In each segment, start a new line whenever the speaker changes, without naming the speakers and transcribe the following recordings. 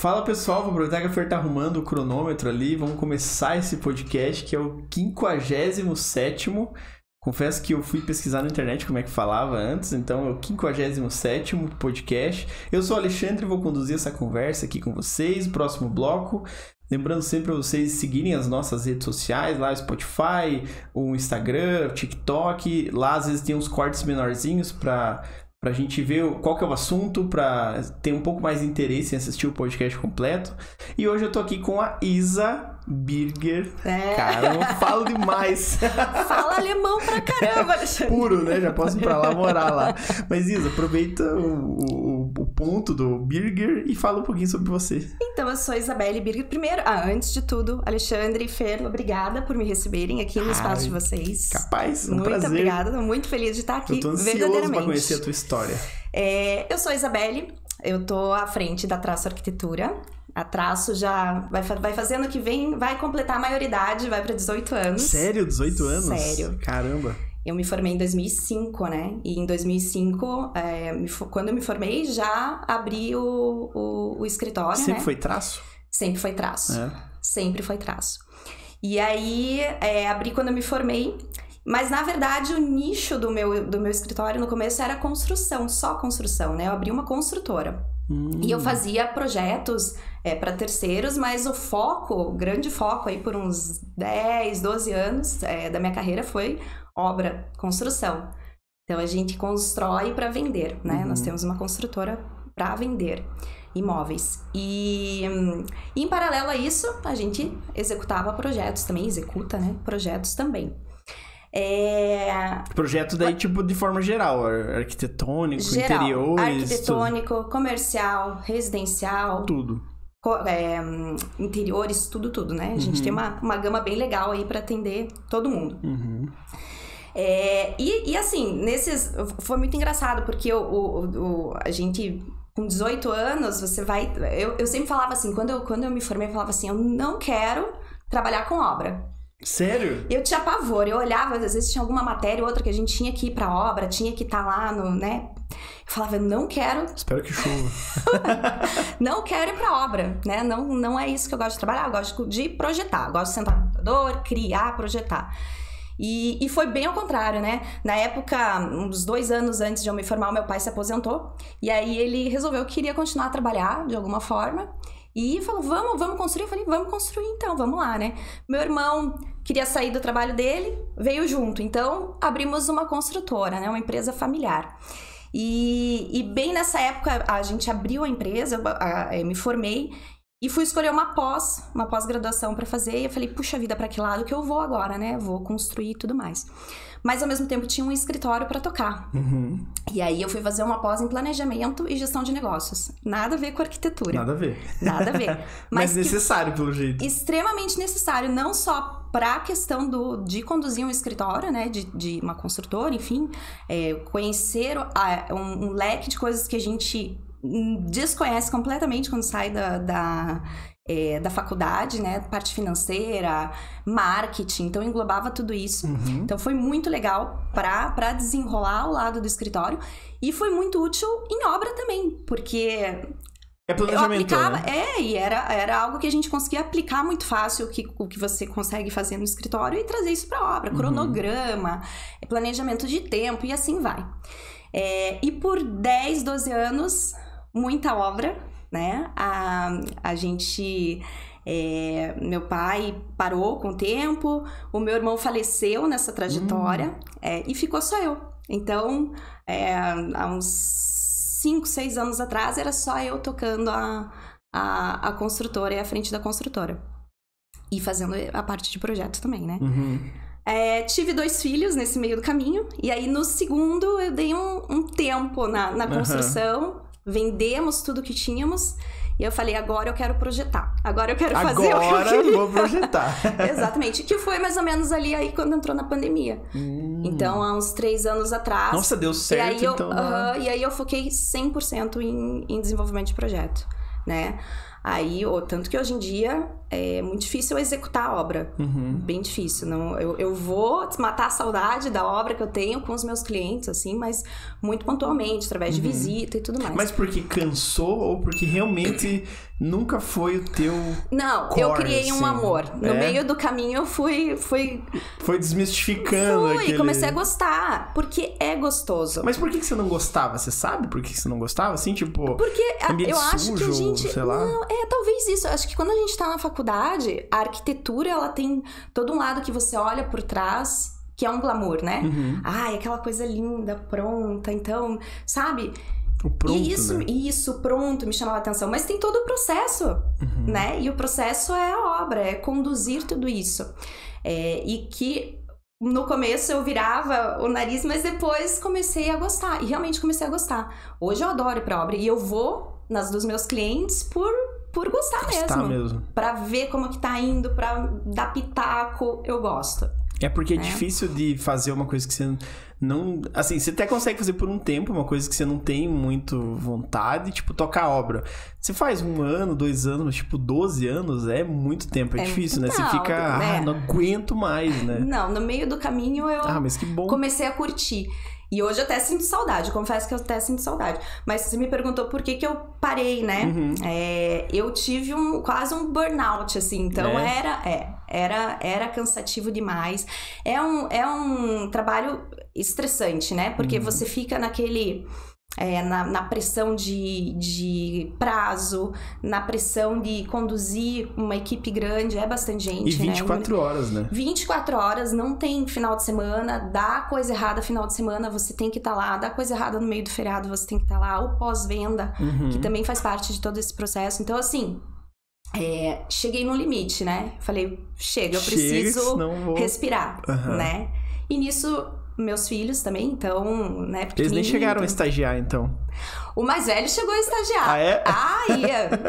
Fala pessoal, vou aproveitar que a Fer tá arrumando o cronômetro ali, vamos começar esse podcast que é o 57º. Confesso que eu fui pesquisar na internet como é que falava antes, então é o 57º podcast. Eu sou o Alexandre e vou conduzir essa conversa aqui com vocês, o próximo bloco. Lembrando sempre para vocês seguirem as nossas redes sociais, lá o Spotify, o Instagram, o TikTok. Lá às vezes tem uns cortes menorzinhos pra gente ver qual que é o assunto, pra ter um pouco mais de interesse em assistir o podcast completo. E hoje eu tô aqui com a Isa Birger. Cara, eu falo demais.
Fala alemão pra caramba, Alexandre.
Puro, né? Já posso ir pra lá morar lá. Mas Isa, aproveita o ponto do Birger e fala um pouquinho sobre você.
Então, eu sou Isabelle Birger. Primeiro, antes de tudo, Alexandre e Fer, obrigada por me receberem aqui no espaço de vocês.
Capaz, um
muito
prazer.
Muito obrigada, tô muito feliz de estar aqui,
eu tô ansioso pra conhecer a tua história.
Eu sou a Isabelle, eu tô à frente da Traço Arquitetura. A Traço já vai fazendo que vem, vai completar a maioridade, vai pra 18 anos.
Sério? 18 anos?
Sério.
Caramba.
Eu me formei em 2005, né? E em 2005, quando eu me formei, já abri o escritório,
Sempre
né?
foi Traço?
Sempre foi Traço.
É.
Sempre foi Traço. E aí, abri quando eu me formei. Mas, na verdade, o nicho do meu escritório no começo era construção, só construção, né? Eu abri uma construtora. E eu fazia projetos para terceiros, mas o grande foco aí por uns 10, 12 anos da minha carreira foi obra, construção. Então, a gente constrói para vender, né? Nós temos uma construtora para vender imóveis. E em paralelo a isso, a gente executava projetos também, executa, né? Projetos também.
Projeto daí, tipo, de forma geral, arquitetônico, interiores...
Arquitetônico, comercial, residencial...
Tudo.
Interiores, tudo, né? A gente tem uma gama bem legal aí pra atender todo mundo. E assim, foi muito engraçado, porque a gente... Com 18 anos, você vai... Eu sempre falava assim, quando eu me formei, eu falava assim, eu não quero trabalhar com obra.
Sério?
Eu tinha pavor, eu olhava, às vezes tinha alguma matéria ou outra que a gente tinha que ir pra obra, tinha que estar lá né? Eu falava, eu não quero...
Espero que chova.
Não quero ir pra obra, né? Não é isso que eu gosto de trabalhar, eu gosto de projetar, eu gosto de sentar no computador, criar, projetar. E foi bem ao contrário, né? Na época, uns 2 anos antes de eu me formar, o meu pai se aposentou. E aí ele resolveu que queria continuar a trabalhar de alguma forma. E falou, vamos construir? Eu falei, vamos construir então, vamos lá, né? Meu irmão queria sair do trabalho dele, veio junto. Então, abrimos uma construtora, né? Uma empresa familiar. E bem nessa época, a gente abriu a empresa, eu me formei e fui escolher uma pós-graduação para fazer. E eu falei, puxa vida, para que lado que eu vou agora, né? Vou construir e tudo mais. Mas, ao mesmo tempo, tinha um escritório para tocar. E aí, eu fui fazer uma pós em planejamento e gestão de negócios. Nada a ver com arquitetura.
Nada a ver.
Nada a ver.
Mas necessário, pelo jeito.
Extremamente necessário, não só para a questão de conduzir um escritório, né? De uma construtora, enfim. Conhecer um leque de coisas que a gente desconhece completamente quando sai da faculdade, né? Parte financeira, marketing, então englobava tudo isso. Então foi muito legal para desenrolar o lado do escritório e foi muito útil em obra também, porque
planejamento,
eu aplicava,
né?
E era algo que a gente conseguia aplicar muito fácil, o que você consegue fazer no escritório e trazer isso para obra, cronograma, planejamento de tempo e assim vai. E por 10, 12 anos, muita obra, né? A gente... meu pai parou com o tempo, o meu irmão faleceu nessa trajetória e ficou só eu. Então, há uns 5, 6 anos atrás, era só eu tocando a construtora e a frente da construtora. E fazendo a parte de projeto também, né? Tive 2 filhos nesse meio do caminho. E aí, no segundo, eu dei um tempo na construção. Vendemos tudo que tínhamos. E eu falei, agora eu quero projetar. Agora eu quero fazer o que eu queria.
Agora vou projetar.
Exatamente. Que foi mais ou menos ali aí quando entrou na pandemia. Então, há uns 3 anos atrás.
Nossa, deu certo, então.
E aí eu foquei 100% em desenvolvimento de projeto, né? Aí, tanto que hoje em dia, é muito difícil eu executar a obra. Bem difícil. Não, eu vou matar a saudade da obra que eu tenho com os meus clientes, assim, mas muito pontualmente, através de visita e tudo mais.
Mas porque cansou ou porque realmente nunca foi o teu
Não,
core,
eu criei um
assim?
amor. No meio do caminho eu fui
desmistificando aquele...
comecei a gostar, porque é gostoso.
Mas por que você não gostava? Você sabe por que você não gostava? Assim, tipo...
Porque eu acho
sujo,
que a gente...
sei lá.
Não, talvez isso. Eu acho que quando a gente tá na faculdade, a arquitetura, ela tem todo um lado que você olha por trás, que é um glamour, né? Ai, aquela coisa linda, pronta. Então, sabe...
O pronto,
isso, pronto, me chamava a atenção. Mas tem todo o processo, né? E o processo é a obra, é conduzir tudo isso. E que no começo eu virava o nariz, mas depois comecei a gostar. E realmente comecei a gostar. Hoje eu adoro ir pra obra. E eu vou nas dos meus clientes por gostar mesmo. Pra ver como que tá indo, pra dar pitaco, eu gosto.
É porque é difícil de fazer uma coisa que você não... Assim, você até consegue fazer por um tempo uma coisa que você não tem muito vontade, tipo, tocar obra. Você faz 1 ano, 2 anos, mas tipo, 12 anos é muito tempo, é difícil, né? Você fica, não aguento mais, né?
Não, no meio do caminho eu
mas que bom.
Comecei a curtir. E hoje eu até sinto saudade, confesso que eu até sinto saudade. Mas você me perguntou por que eu parei, né? Eu tive quase um burnout, assim. Então era cansativo demais. É um trabalho estressante, né? Porque você fica naquele... na pressão de prazo, na pressão de conduzir uma equipe grande, é bastante gente,
e 24 horas, né?
24 horas, não tem final de semana, dá coisa errada final de semana, você tem que estar lá, dá coisa errada no meio do feriado, você tem que estar lá, o pós-venda, que também faz parte de todo esse processo. Então, assim, cheguei no limite, né? Falei, chega, eu preciso respirar, né? E nisso... Meus filhos também, então, né?
Eles nem chegaram a estagiar, então?
O mais velho chegou a estagiar.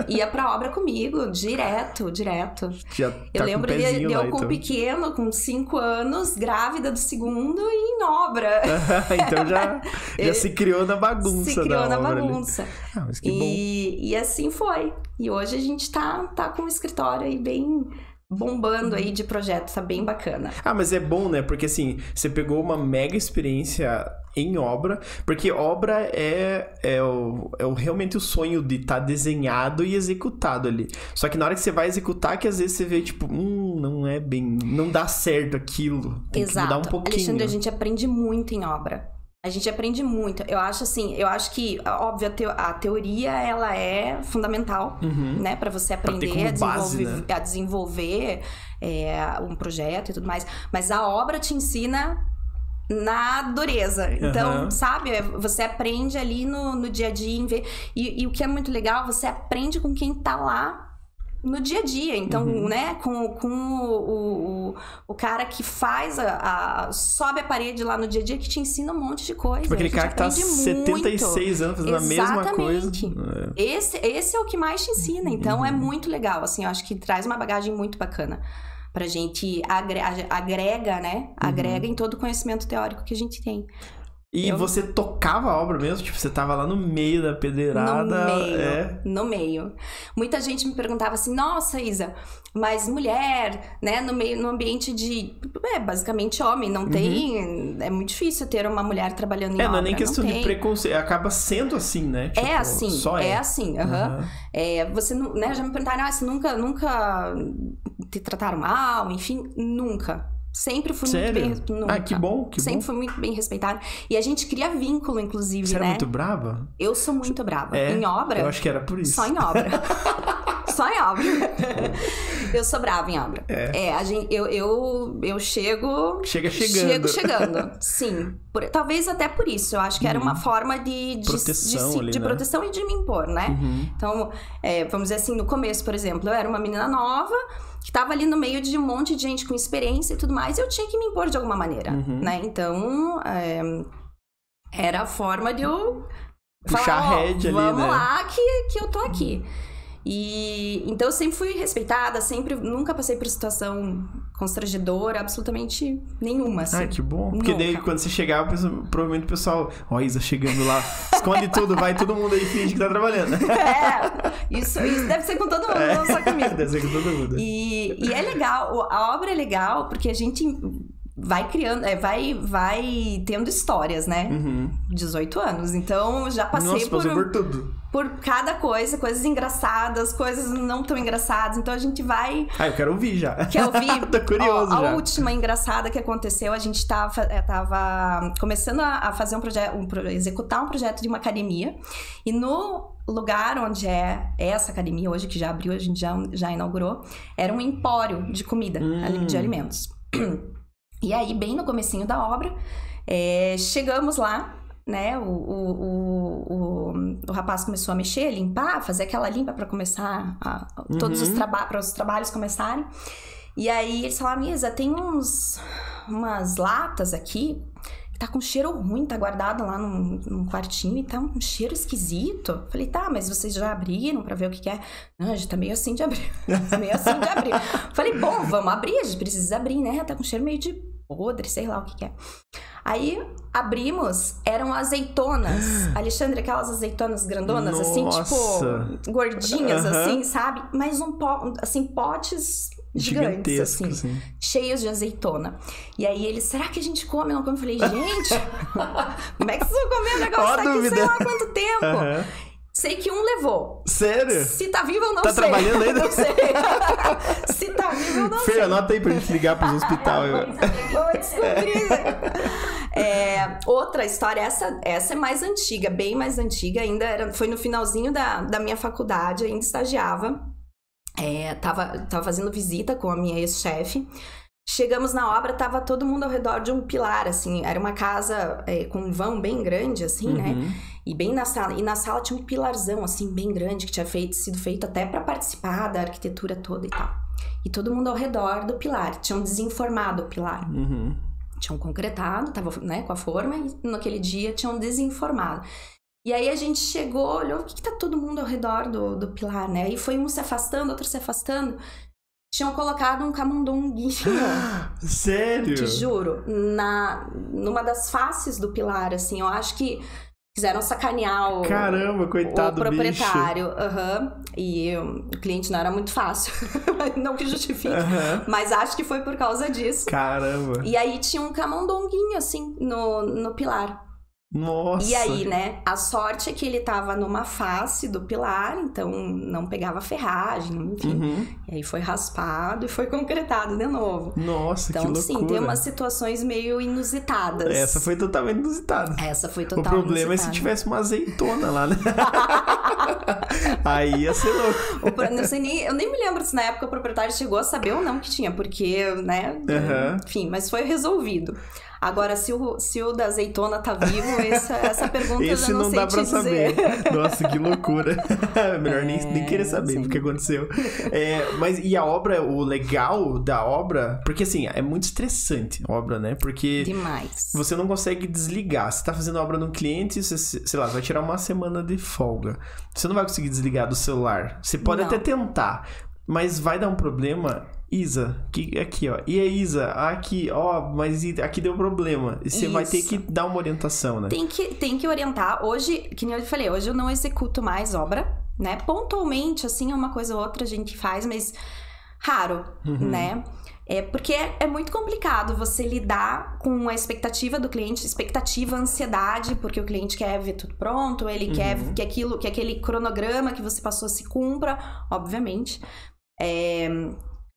Ia pra obra comigo, direto.
Já tá
eu lembro
com
de eu com
então.
o pequeno, com 5 anos, grávida do segundo e em obra.
Então já se criou na bagunça.
Se criou na bagunça.
Mas que bom.
E assim foi. E hoje a gente tá com um escritório aí bem... bombando aí de projeto, tá bem bacana.
Mas é bom, né? Porque assim, você pegou uma mega experiência em obra, porque obra é realmente o sonho de estar desenhado e executado ali. Só que na hora que você vai executar, que às vezes você vê, tipo, não é bem... não dá certo aquilo. Tem que mudar um pouquinho.
Alexandre, a gente aprende muito em obra. A gente aprende muito. Eu acho que, óbvio, a teoria, ela é fundamental, né? Pra você aprender a desenvolver um projeto e tudo mais. Mas a obra te ensina na dureza. Então, sabe? Você aprende ali no dia a dia em ver... E o que é muito legal, você aprende com quem tá lá no dia a dia. Então, né, com o cara que faz sobe a parede lá no dia a dia, que te ensina um monte de coisa.
Tipo aquele cara que tá 76 anos fazendo a mesma coisa.
Esse é o que mais te ensina. Então, é muito legal. Assim, eu acho que traz uma bagagem muito bacana pra gente. Agrega, né? Agrega em todo o conhecimento teórico que a gente tem.
E você tocava a obra mesmo? Tipo, você tava lá no meio da pedreirada?
No meio. Muita gente me perguntava assim, nossa, Isa, mas mulher, né, no ambiente de... basicamente homem, não tem... É muito difícil ter uma mulher trabalhando em obra.
Não é nem questão de preconceito, acaba sendo assim, né? Tipo,
é assim, assim. Você, né, já me perguntaram, você nunca te trataram mal, enfim, nunca. Sempre fui muito bem... Nunca.
Que bom,
Sempre fui muito bem respeitada. E a gente cria vínculo, inclusive,
Você
né?
era muito brava?
Eu sou muito brava. Em obra...
Eu acho que era por isso.
Só em obra. Só em obra. Eu sou brava em obra. Eu chego...
Chega chegando.
Chego chegando, sim. Talvez até por isso. Eu acho que era uma forma de proteção e de me impor, né? Então, vamos dizer assim, no começo, por exemplo, eu era uma menina nova... que tava ali no meio de um monte de gente com experiência e tudo mais, e eu tinha que me impor de alguma maneira, né? Então, era a forma de eu
puxar a rédea ali, né?
Vamos lá que eu tô aqui. E então eu sempre fui respeitada, nunca passei por situação constrangedora, absolutamente nenhuma, assim.
Ah, que bom. Porque daí quando você chegar, provavelmente o pessoal, ó, Isa chegando lá, esconde tudo, vai todo mundo aí finge que tá trabalhando.
Isso deve ser com todo mundo, não só comigo.
Deve ser com todo mundo.
E é legal, a obra é legal porque a gente vai criando, vai tendo histórias, né? 18 anos, então já passei
por tudo.
Por cada coisa, coisas engraçadas, coisas não tão engraçadas, então a gente vai...
Ah, eu quero ouvir já.
Quer ouvir?
Tô curioso já.
A última engraçada que aconteceu, a gente tava começando a fazer executar um projeto de uma academia, e no lugar onde é essa academia hoje, que já abriu, a gente já inaugurou, era um empório de comida, de alimentos. E aí, bem no comecinho da obra, chegamos lá, né? O rapaz começou a mexer, limpar, fazer aquela limpa para começar todos os trabalhos começarem. E aí eles falaram: Isa, tem umas latas aqui que tá com cheiro ruim, tá guardado lá num quartinho e tá um cheiro esquisito. Falei: tá, mas vocês já abriram pra ver o que é? Não, a gente tá meio assim de abrir. Falei: bom, vamos abrir, a gente precisa abrir, né? Tá com cheiro meio de podre, sei lá o que é. Aí abrimos, eram azeitonas. Alexandre, aquelas azeitonas grandonas, assim, tipo, gordinhas, assim, sabe? Mas potes gigantes, assim, cheios de azeitona. E aí eles, será que a gente come? Não come? Eu falei: gente, como é que vocês vão comer um negócio daqui, sei lá quanto tempo? Sei que um levou.
Sério?
Se tá vivo, eu não
sei.
sei.
Tá trabalhando ainda?
Não sei. Se tá vivo, eu não sei.
Fê, anota aí pra gente ligar pros hospitais.
Vou descobrir. Outra história, essa é mais antiga, bem mais antiga ainda. Foi no finalzinho da minha faculdade, ainda estagiava. Tava fazendo visita com a minha ex-chefe. Chegamos na obra, tava todo mundo ao redor de um pilar, assim. Era uma casa com um vão bem grande, assim, né? E bem na sala. E na sala tinha um pilarzão, assim, bem grande, que tinha sido feito até para participar da arquitetura toda e tal. E todo mundo ao redor do pilar. Tinham desenformado o pilar. Tinham concretado, tava, né, com a forma, e naquele dia tinham desenformado. E aí a gente chegou, olhou, o que tá todo mundo ao redor do pilar, né? E foi um se afastando, outro se afastando. Tinham colocado um camundonguinho.
Sério?
Te juro. Numa das faces do pilar, assim. Eu acho que quiseram sacanear
Caramba, coitado
o proprietário. E o cliente não era muito fácil. Não que justifique. Mas acho que foi por causa disso.
Caramba.
E aí tinha um camundonguinho, assim, no pilar.
Nossa.
E aí, né, a sorte é que ele tava numa face do pilar, então não pegava ferragem, enfim. E aí foi raspado e foi concretado de novo.
Nossa, então, que loucura.
Então, sim, tem umas situações meio inusitadas.
Essa foi totalmente inusitada.
O problema
é se tivesse uma azeitona lá, né? Aí ia ser louco.
Eu nem me lembro se na época o proprietário chegou a saber ou não que tinha, porque, né, enfim, mas foi resolvido. Agora, se o da azeitona tá vivo, essa pergunta
esse
eu não sei
dá pra
dizer.
saber. Nossa, que loucura. Melhor nem querer saber o que aconteceu. Mas e a obra, o legal da obra... Porque assim, é muito estressante a obra, né? Porque...
Demais.
Você não consegue desligar. Você tá fazendo a obra num cliente, você, sei lá, vai tirar uma semana de folga. Você não vai conseguir desligar do celular. Você pode até tentar, mas vai dar um problema... Isa, aqui ó, e a Isa, aqui, ó, mas aqui deu problema. E você vai ter que dar uma orientação, né?
Tem que orientar. Hoje, que nem eu falei, hoje eu não executo mais obra, né? Pontualmente, assim, uma coisa ou outra a gente faz, mas raro, né? Porque é muito complicado você lidar com a expectativa do cliente, ansiedade, porque o cliente quer ver tudo pronto, ele quer que aquele cronograma que você passou se cumpra, obviamente.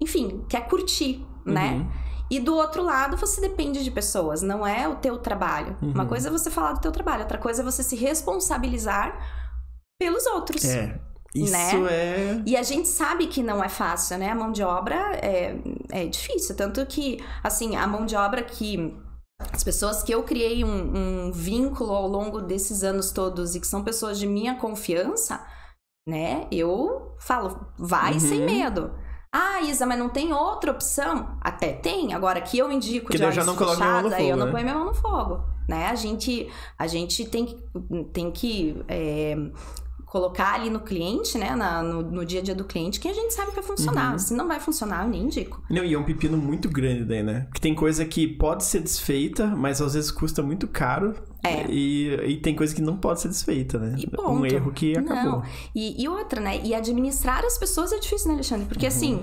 Enfim, quer curtir, né? E do outro lado, você depende de pessoas, não é o teu trabalho. Uma coisa é você falar do teu trabalho, outra coisa é você se responsabilizar pelos outros.
Isso, né?
E a gente sabe que não é fácil, né? A mão de obra é difícil. Tanto que, assim, a mão de obra que... As pessoas que eu criei um vínculo ao longo desses anos todos e que são pessoas de minha confiança, né? Eu falo, vai sem medo. Ah, Isa, mas não tem outra opção? Até tem. Agora, que eu indico de olhos fechados, aí eu não ponho minha mão no fogo, né? A gente tem que colocar ali no cliente, né, no dia a dia do cliente, que a gente sabe que vai funcionar. Se não vai funcionar, eu nem indico.
Não, e é um pepino muito grande daí, né? Porque tem coisa que pode ser desfeita, mas às vezes custa muito caro. E tem coisa que não pode ser desfeita, né?
E ponto.
Um erro que acabou.
Não. E outra, né? E administrar as pessoas é difícil, né, Alexandre? Porque assim,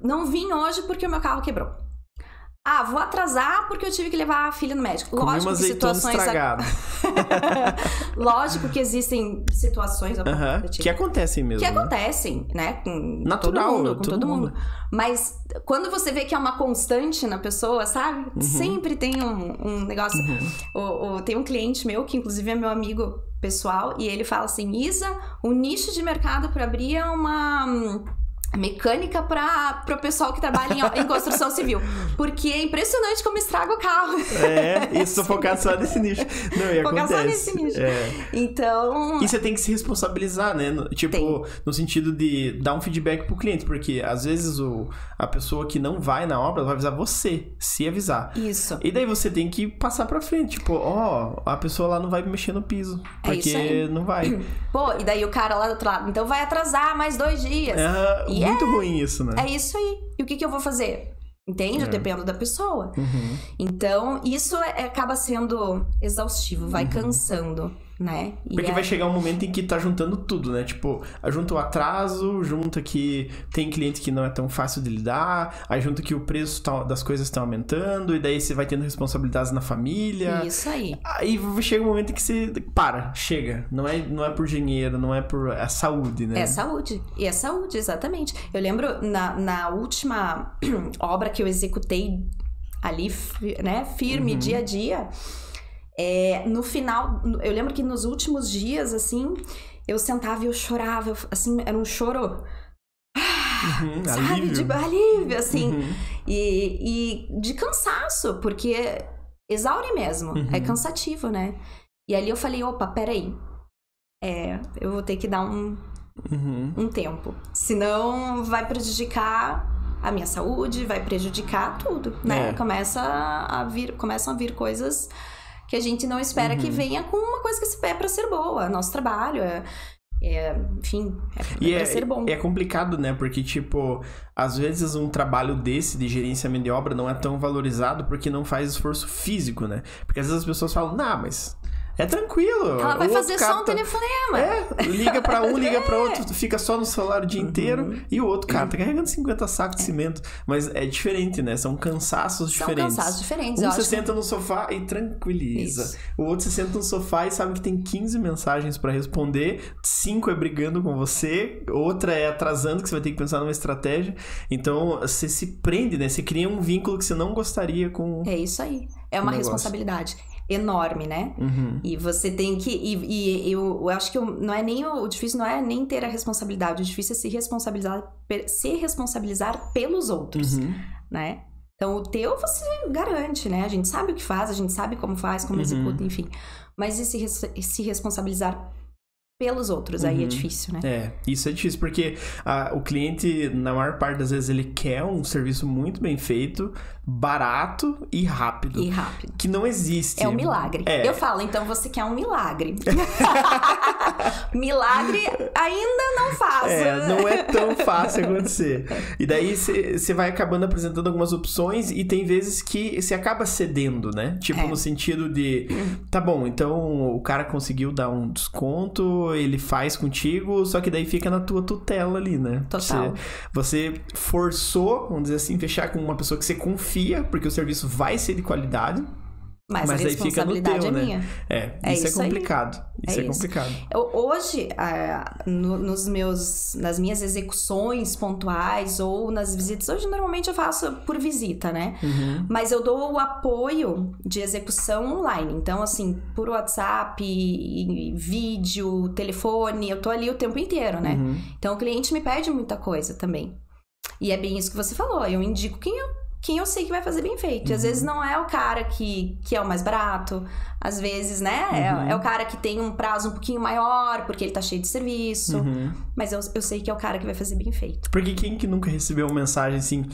não vim hoje porque o meu carro quebrou. Vou atrasar porque eu tive que levar a filha no médico.
Comi uma azeitona estragada.
Lógico que existem situações
que acontecem mesmo.
Que acontecem, né? Com todo mundo. Mas quando você vê que é uma constante na pessoa, sabe? Sempre tem um negócio. Tem um cliente meu, que inclusive é meu amigo pessoal, e ele fala assim: Isa, o nicho de mercado para abrir é uma mecânica para o pessoal que trabalha em construção civil. Porque é impressionante como estraga o carro.
Isso focar só nesse nicho. Não, e
focar
acontece.
Só nesse nicho. Então...
E você tem que se responsabilizar, né? Tipo, no sentido de dar um feedback pro cliente. Porque, às vezes, a pessoa que não vai na obra, ela vai avisar você, se avisar.
Isso.
E daí você tem que passar pra frente. Tipo, a pessoa lá não vai mexer no piso. Porque não vai.
Pô, e daí o cara lá do outro lado, então vai atrasar mais 2 dias.
Muito ruim isso, né?
É isso aí. E o que eu vou fazer? Entende? Eu dependo da pessoa. Então, isso acaba sendo exaustivo, vai cansando, né?
Porque vai chegar um momento em que tá juntando tudo, né? Tipo, junta o atraso, junta que tem cliente que não é tão fácil de lidar, aí junta que o preço das coisas estão aumentando, e daí você vai tendo responsabilidades na família.
Isso aí.
Aí chega um momento em que você chega. Não é por dinheiro, não é por... É saúde, né?
É saúde. E é saúde, exatamente. Eu lembro, na última obra que eu executei ali, né, firme, dia a dia... no final, eu lembro que nos últimos dias, assim, eu sentava e eu chorava, assim, era um choro, sabe,
alívio.
De alívio, assim, e de cansaço, porque exaure mesmo, é cansativo, né? E ali eu falei, opa, peraí, eu vou ter que dar um tempo, senão vai prejudicar a minha saúde, vai prejudicar tudo, né? Começam a vir coisas que a gente não espera que venha com uma coisa que é pra ser boa. Nosso trabalho enfim, pra ser bom.
É complicado, né? Porque, tipo, às vezes um trabalho desse, de gerenciamento de obra, não é tão valorizado porque não faz esforço físico, né? Porque às vezes as pessoas falam, mas... É tranquilo.
Ela vai fazer só um telefonema.
Liga pra um, liga pra outro, fica só no celular o dia inteiro. E o outro, cara, tá carregando 50 sacos de cimento. Mas é diferente, né? São cansaços diferentes.
São cansaços diferentes.
Um senta no sofá e tranquiliza. Isso. O outro se senta no sofá e sabe que tem 15 mensagens pra responder. 5 é brigando com você. Outra é atrasando, que você vai ter que pensar numa estratégia. Então, você se prende, né? Você cria um vínculo que você não gostaria com...
É isso aí. É uma responsabilidade enorme, né? E você tem que... E eu acho que não é nem o difícil, não é nem ter a responsabilidade. O difícil é se responsabilizar pelos outros, né? Então, o teu você garante, né? A gente sabe o que faz, a gente sabe como faz, como executa, enfim. Mas e se responsabilizar pelos outros, aí é difícil, né?
Isso é difícil, porque o cliente, na maior parte das vezes, ele quer um serviço muito bem feito, barato e rápido. Que não existe.
É um milagre. Eu falo, então você quer um milagre. Milagre ainda não faz.
Não é tão fácil acontecer. E daí você vai acabando apresentando algumas opções e tem vezes que você acaba cedendo, né? Tipo, no sentido de, tá bom, então o cara conseguiu dar um desconto, ele faz contigo, só que daí fica na tua tutela ali, né?
Total.
Você forçou, vamos dizer assim, fechar com uma pessoa que você confia, porque o serviço vai ser de qualidade.
Mas a responsabilidade
fica no teu,
é
né?
minha.
Isso é complicado. Isso é complicado.
Hoje, nas minhas execuções pontuais ou nas visitas, hoje normalmente eu faço por visita, né? Mas eu dou o apoio de execução online. Então, assim, por WhatsApp, vídeo, telefone, eu tô ali o tempo inteiro, né? Então, o cliente me pede muita coisa também. E é bem isso que você falou. Eu indico quem quem eu sei que vai fazer bem feito. E às vezes não é o cara que é o mais barato, às vezes, né, é o cara que tem um prazo um pouquinho maior, porque ele tá cheio de serviço, mas eu sei que é o cara que vai fazer bem feito.
Porque quem que nunca recebeu uma mensagem assim,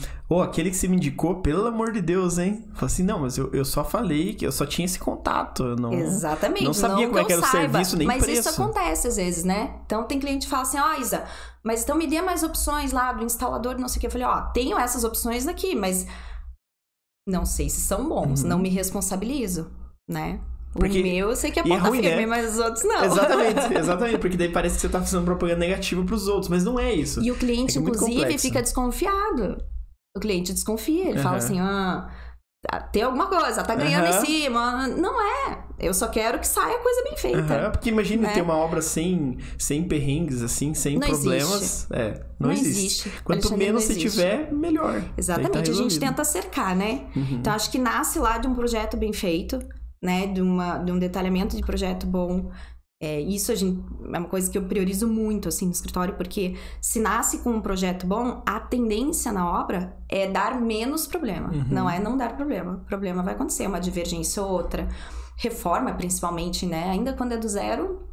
aquele que você me indicou, pelo amor de Deus, hein? Fala assim, não, mas eu só falei que eu só tinha esse contato, eu não...
Exatamente.
Não sabia como é que era o serviço, nem
mas
preço.
Isso acontece às vezes, né? Então tem cliente que fala assim, Isa, mas então me dê mais opções lá do instalador, não sei o que. Eu falei, tenho essas opções aqui, mas não sei se são bons, não me responsabilizo, né? Porque... O meu eu sei que é ponta firme, né? Mas os outros não.
Exatamente, porque daí parece que você tá fazendo propaganda negativa pros outros, mas não é isso.
E o cliente, inclusive, fica desconfiado. O cliente desconfia, ele fala assim, tem alguma coisa, tá ganhando em cima. Não é. Eu só quero que saia coisa bem feita.
Porque imagina ter uma obra sem perrengues, assim, sem não problemas.
Existe.
Não existe. Quanto menos você tiver, melhor.
Exatamente, a gente tenta cercar, né? Então acho que nasce lá de um projeto bem feito, né? De um detalhamento de projeto bom. Isso é uma coisa que eu priorizo muito, assim, no escritório, porque se nasce com um projeto bom, a tendência na obra é dar menos problema. Não é não dar problema. O problema vai acontecer, uma divergência ou outra. Reforma, principalmente, né? Ainda quando é do zero,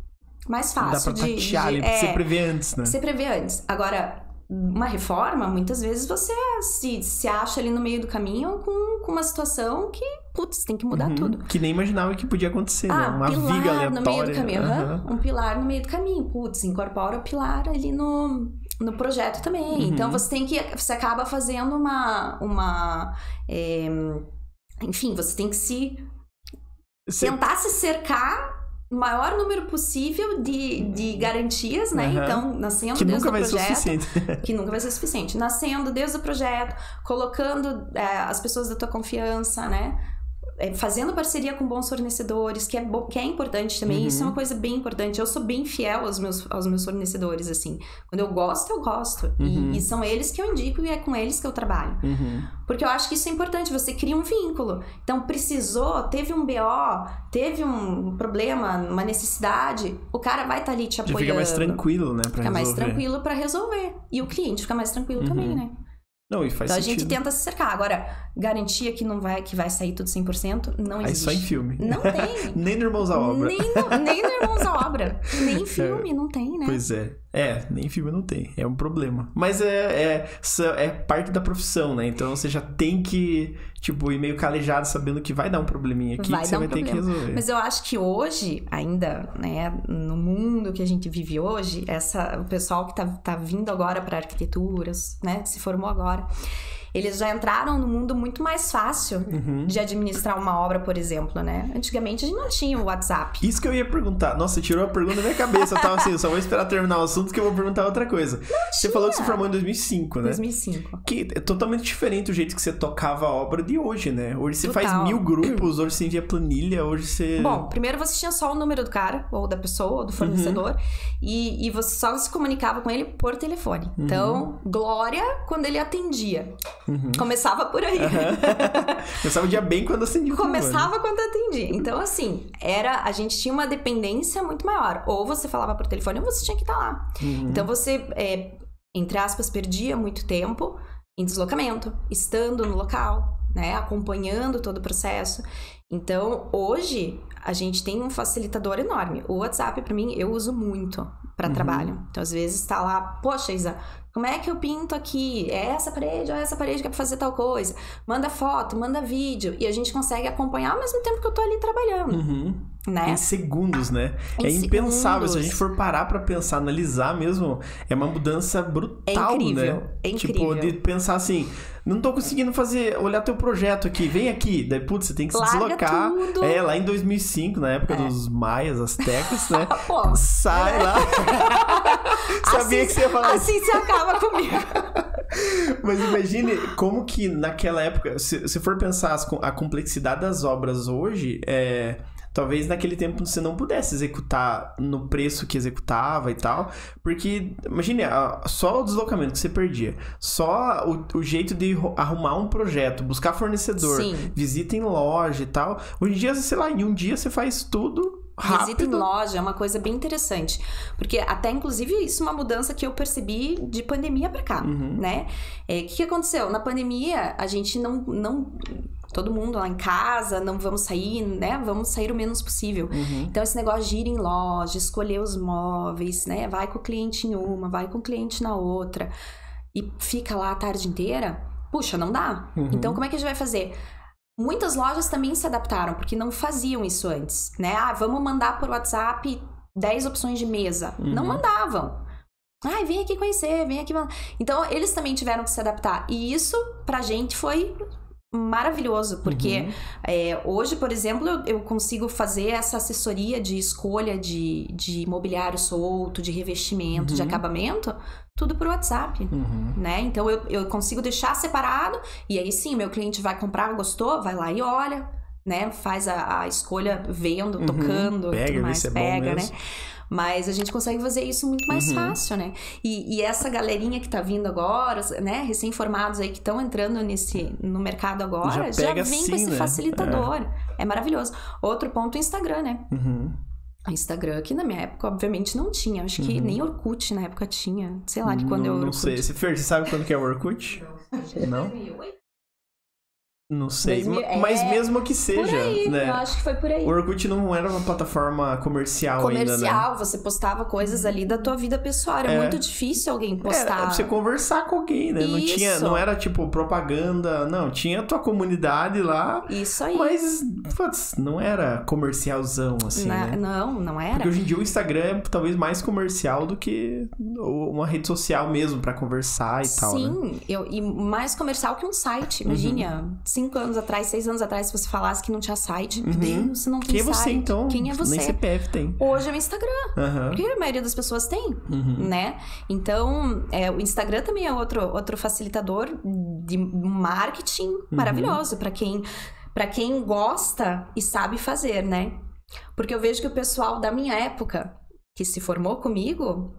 mais fácil.
Dá pra tatear ali, você prevê antes, né?
Você prevê antes. Agora, uma reforma, muitas vezes você se acha ali no meio do caminho com uma situação que, putz, tem que mudar tudo.
Que nem imaginava que podia acontecer, né? Uma viga aleatória.
No meio do caminho. Um pilar no meio do caminho. Putz, incorpora o pilar ali no projeto também. Então, você acaba fazendo enfim, você tem que tentar se cercar o maior número possível de garantias, né? Então, nascendo desde o projeto... Que nunca vai ser suficiente. Nascendo desde o projeto, colocando as pessoas da tua confiança, né? Fazendo parceria com bons fornecedores, que é importante também. Isso é uma coisa bem importante. Eu sou bem fiel aos meus fornecedores, assim. Quando eu gosto, eu gosto. E são eles que eu indico e é com eles que eu trabalho. Porque eu acho que isso é importante. Você cria um vínculo. Então, teve um BO, teve um problema, uma necessidade, o cara vai estar ali te apoiando.
Fica mais tranquilo, né?
Fica mais tranquilo pra resolver. E o cliente fica mais tranquilo também, né?
Não, e faz
então
sentido.
A gente tenta se cercar. Agora, garantia que vai sair tudo 100%, não existe.
Aí só em filme.
Não tem.
Nem no Irmãos à Obra.
Nem no Irmãos à Obra. Nem em filme, não tem, né?
Pois é. Nem em filme não tem. É um problema. Mas é parte da profissão, né? Então você já tem que, ir meio calejado sabendo que vai dar um probleminha aqui que você vai ter que resolver.
Mas eu acho que hoje, ainda, né, no mundo que a gente vive hoje, o pessoal que tá vindo agora para arquiteturas, né, que se formou agora, eles já entraram no mundo muito mais fácil de administrar uma obra, por exemplo, né? Antigamente a gente não tinha o WhatsApp.
Isso que eu ia perguntar. Nossa, tirou a pergunta da minha cabeça. Eu tava assim, eu só vou esperar terminar o assunto que eu vou perguntar outra coisa. Você falou que você formou em 2005, né?
2005.
Que é totalmente diferente o jeito que você tocava a obra de hoje, né? Hoje você faz 1000 grupos, hoje você envia planilha, hoje você...
Bom, primeiro você tinha só o número do cara, ou da pessoa, ou do fornecedor, e você só se comunicava com ele por telefone. Então, glória quando ele atendia. Começava por aí.
Começava o dia bem quando atendia.
Começava quando atendia. Então, assim, a gente tinha uma dependência muito maior. Ou você falava por telefone, ou você tinha que estar lá. Então, você, entre aspas, perdia muito tempo em deslocamento, estando no local, né? Acompanhando todo o processo. Então, hoje, a gente tem um facilitador enorme. O WhatsApp, pra mim, eu uso muito para trabalho. Então, às vezes, tá lá, poxa, Isa, como é que eu pinto aqui? É essa parede ou essa parede que é pra fazer tal coisa? Manda foto, manda vídeo. E a gente consegue acompanhar ao mesmo tempo que eu tô ali trabalhando. Né?
Em segundos, né? É impensável. Se a gente for parar pra pensar, analisar mesmo, é uma mudança brutal, né?
É incrível.
De pensar assim, não tô conseguindo olhar teu projeto aqui, vem aqui. Daí, putz, você tem que se deslocar.
Tudo.
Lá em 2005, na época dos maias, astecas, né? Sai lá. Sabia que você ia falar
assim
isso.
Você acaba comigo.
Mas imagine como que naquela época, se for pensar a complexidade das obras hoje, talvez naquele tempo você não pudesse executar no preço que executava e tal, porque, imagine, só o deslocamento que você perdia, só o jeito de arrumar um projeto, buscar fornecedor, visita em loja e tal. Hoje em dia, sei lá, em um dia você faz tudo rápido.
Visita em loja é uma coisa bem interessante. Porque até, inclusive, isso é uma mudança que eu percebi de pandemia pra cá, né? O que aconteceu? Na pandemia, a gente não... Todo mundo lá em casa, não vamos sair, né? Vamos sair o menos possível. Então, esse negócio de ir em loja, escolher os móveis, né? Vai com o cliente em uma, vai com o cliente na outra. E fica lá a tarde inteira. Puxa, não dá. Então, como é que a gente vai fazer? Muitas lojas também se adaptaram, porque não faziam isso antes, né? Ah, vamos mandar por WhatsApp 10 opções de mesa. Não mandavam. Ai, vem aqui conhecer, vem aqui... Então, eles também tiveram que se adaptar. E isso, pra gente, foi... maravilhoso, porque hoje, por exemplo, eu consigo fazer essa assessoria de escolha de mobiliário solto, de revestimento, de acabamento, tudo por WhatsApp, né? Então, eu consigo deixar separado, e aí sim, meu cliente vai comprar, gostou, vai lá e olha, né? Faz a escolha vendo, tocando, tudo mais, pega, né? Mas a gente consegue fazer isso muito mais fácil, né? E essa galerinha que tá vindo agora, né? Recém-formados aí que estão entrando no mercado agora, já vem assim, com esse facilitador. É maravilhoso. Outro ponto, o Instagram, né? O Instagram, que na minha época, obviamente, não tinha. Acho que nem Orkut na época tinha. Sei lá, de quando eu...
Não sei. Fer, você sabe quando que é o Orkut? Não? Não sei, mas mesmo que seja,
por aí,
né?
Eu acho que foi por aí.
O Orkut não era uma plataforma comercial ainda, né?
Você postava coisas ali da tua vida pessoal. Era muito difícil alguém postar.
Era pra você conversar com alguém, né? Não era tipo propaganda, não. Tinha a tua comunidade lá.
Isso aí.
Mas, putz, não era comercialzão, assim, né?
Não era.
Porque hoje em dia o Instagram é talvez mais comercial do que uma rede social mesmo pra conversar e tal, né?
Sim, e mais comercial que um site. Imagina, 5 anos atrás, 6 anos atrás, se você falasse que não tinha site, meu Deus, você não tem
Quem é
site.
você, então?
Quem é você?
Nem CPF tem.
Hoje é o Instagram. Porque a maioria das pessoas tem, né? Então, o Instagram também é outro facilitador de marketing maravilhoso para quem gosta e sabe fazer, né? Porque eu vejo que o pessoal da minha época, que se formou comigo,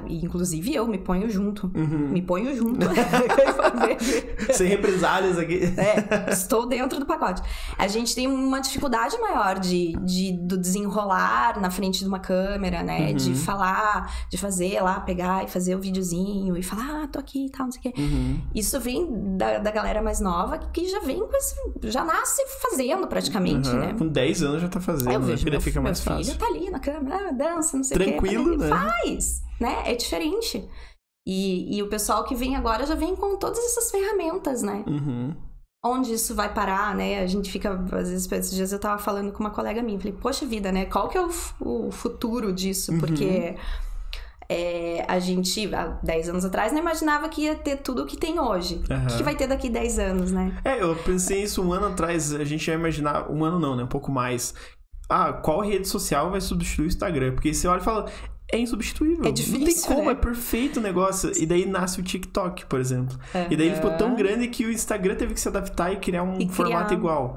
inclusive eu me ponho junto. Me ponho junto.
Sem represálias aqui.
Estou dentro do pacote. A gente tem uma dificuldade maior do desenrolar na frente de uma câmera, né? De falar, de fazer lá, pegar e fazer o videozinho e falar, tô aqui e tal, não sei o quê. Isso vem da galera mais nova que já vem com esse, já nasce fazendo praticamente, né?
Com 10 anos já tá fazendo,
eu vejo,
né? Fica mais fácil.
Meu filho tá ali na câmera, dança, não sei o quê.
Tranquilo, né?
Faz, né? É diferente. E o pessoal que vem agora já vem com todas essas ferramentas, né? Onde isso vai parar, né? A gente fica, às vezes, esses dias eu tava falando com uma colega minha, falei, poxa vida, né? Qual que é o futuro disso? Porque a gente, há 10 anos atrás, não imaginava que ia ter tudo o que tem hoje. O que vai ter daqui 10 anos, né?
Eu pensei isso um ano atrás, a gente ia imaginar, um ano não, né? Um pouco mais. Qual rede social vai substituir o Instagram? Porque você olha e fala... É insubstituível.
É difícil,
não tem como,
né?
É perfeito o negócio. E daí nasce o TikTok, por exemplo. E daí ele ficou tão grande que o Instagram teve que se adaptar e criar formato igual.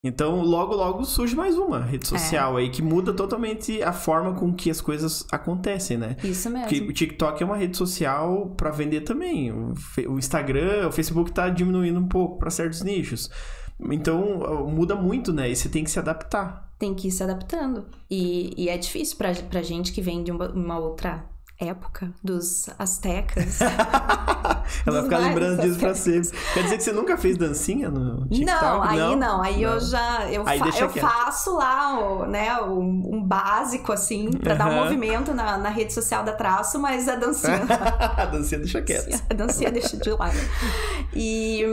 Então, logo surge mais uma rede social aí que muda totalmente a forma com que as coisas acontecem, né?
Isso mesmo.
Porque o TikTok é uma rede social pra vender também. O Instagram, o Facebook tá diminuindo um pouco pra certos nichos. Então, muda muito, né? E você tem que se adaptar.
Tem que ir se adaptando. E é difícil pra gente que vem de uma outra época, dos astecas.
Ela vai ficar lembrando disso pra sempre. Quer dizer que você nunca fez dancinha no TikTok?
Não. Aí eu já... Eu faço lá, né, um básico, assim, pra dar um movimento na rede social da Traço, mas a dancinha...
A dancinha deixa quieto.
A dancinha deixa de lado. E...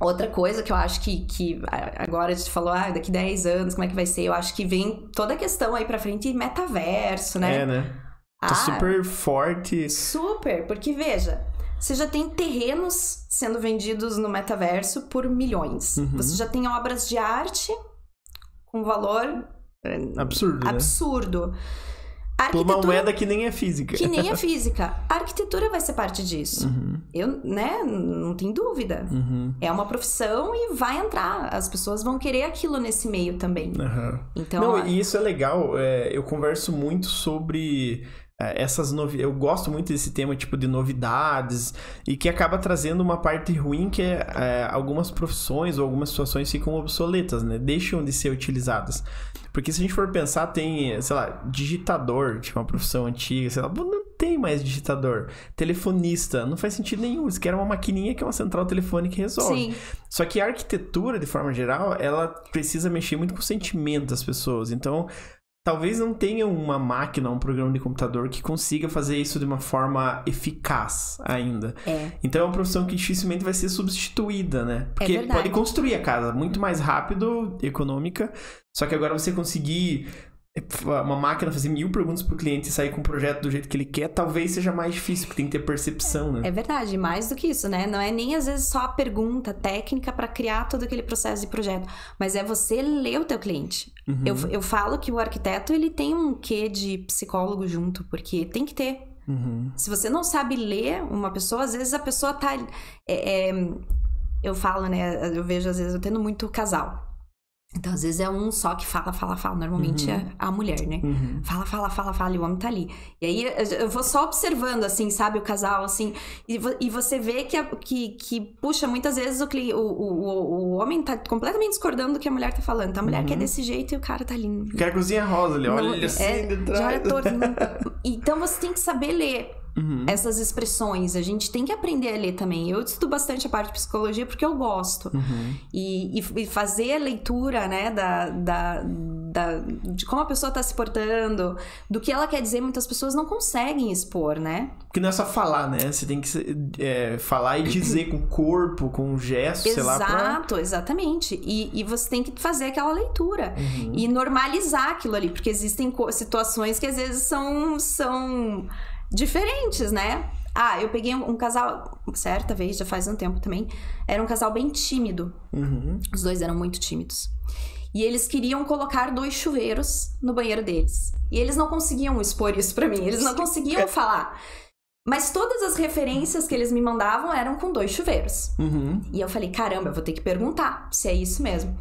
outra coisa que eu acho que agora a gente falou, daqui 10 anos, como é que vai ser? Eu acho que vem toda a questão aí pra frente, metaverso, né?
Né? Tá super forte.
Super, porque veja, você já tem terrenos sendo vendidos no metaverso por milhões. Você já tem obras de arte com valor absurdo.
Né? Por uma moeda que nem é física.
Que nem é física. A arquitetura vai ser parte disso. Né? Não tem dúvida. É uma profissão e vai entrar. As pessoas vão querer aquilo nesse meio também. Então,
e isso é legal. Eu converso muito sobre eu gosto muito desse tema, tipo, de novidades, e que acaba trazendo uma parte ruim, que algumas profissões ou algumas situações ficam obsoletas, né? Deixam de ser utilizadas. Porque se a gente for pensar, tem, sei lá, digitador, tipo, uma profissão antiga, sei lá, não tem mais digitador. Telefonista, não faz sentido nenhum. Eles querem uma maquininha que é uma central telefônica que resolve.
Sim.
Só que a arquitetura, de forma geral, ela precisa mexer muito com o sentimento das pessoas. Então, talvez não tenha uma máquina, um programa de computador que consiga fazer isso de uma forma eficaz ainda. Então é uma profissão que dificilmente vai ser substituída, né? Porque pode construir a casa muito mais rápido, econômica, só que agora você conseguir uma máquina fazer 1000 perguntas pro cliente e sair com o projeto do jeito que ele quer, talvez seja mais difícil, porque tem que ter percepção, né?
É verdade, mais do que isso, né? Não é nem às vezes só a pergunta técnica para criar todo aquele processo de projeto, mas é você ler o teu cliente. Eu falo que o arquiteto, ele tem um quê de psicólogo junto, porque tem que ter. Se você não sabe ler uma pessoa, às vezes a pessoa tá... eu falo, né? Eu vejo, às vezes, eu tendo muito casal. Então, às vezes é um só que fala. Normalmente é a mulher, né? Fala, e o homem tá ali. E aí, eu vou só observando, assim, sabe? O casal, assim. E você vê que puxa, muitas vezes o homem tá completamente discordando do que a mulher tá falando. Então, a mulher quer desse jeito e o cara tá ali.
O cara cozinha rosa, ele olha ele assim de trás.
Já olha torto. Então, você tem que saber ler essas expressões. A gente tem que aprender a ler também. Eu estudo bastante a parte de psicologia porque eu gosto. E fazer a leitura, né, de como a pessoa tá se portando, do que ela quer dizer, muitas pessoas não conseguem expor, né?
Porque não é só falar, né? Você tem que falar e dizer com o corpo, com o gesto, sei lá.
Exato, exatamente. E você tem que fazer aquela leitura. E normalizar aquilo ali. Porque existem situações que às vezes são diferentes, né? Eu peguei um casal, certa vez, já faz um tempo também, era um casal bem tímido. Os dois eram muito tímidos. E eles queriam colocar 2 chuveiros no banheiro deles. E eles não conseguiam expor isso pra mim, eles não conseguiam falar. Mas todas as referências que eles me mandavam eram com 2 chuveiros. E eu falei, caramba, eu vou ter que perguntar se é isso mesmo.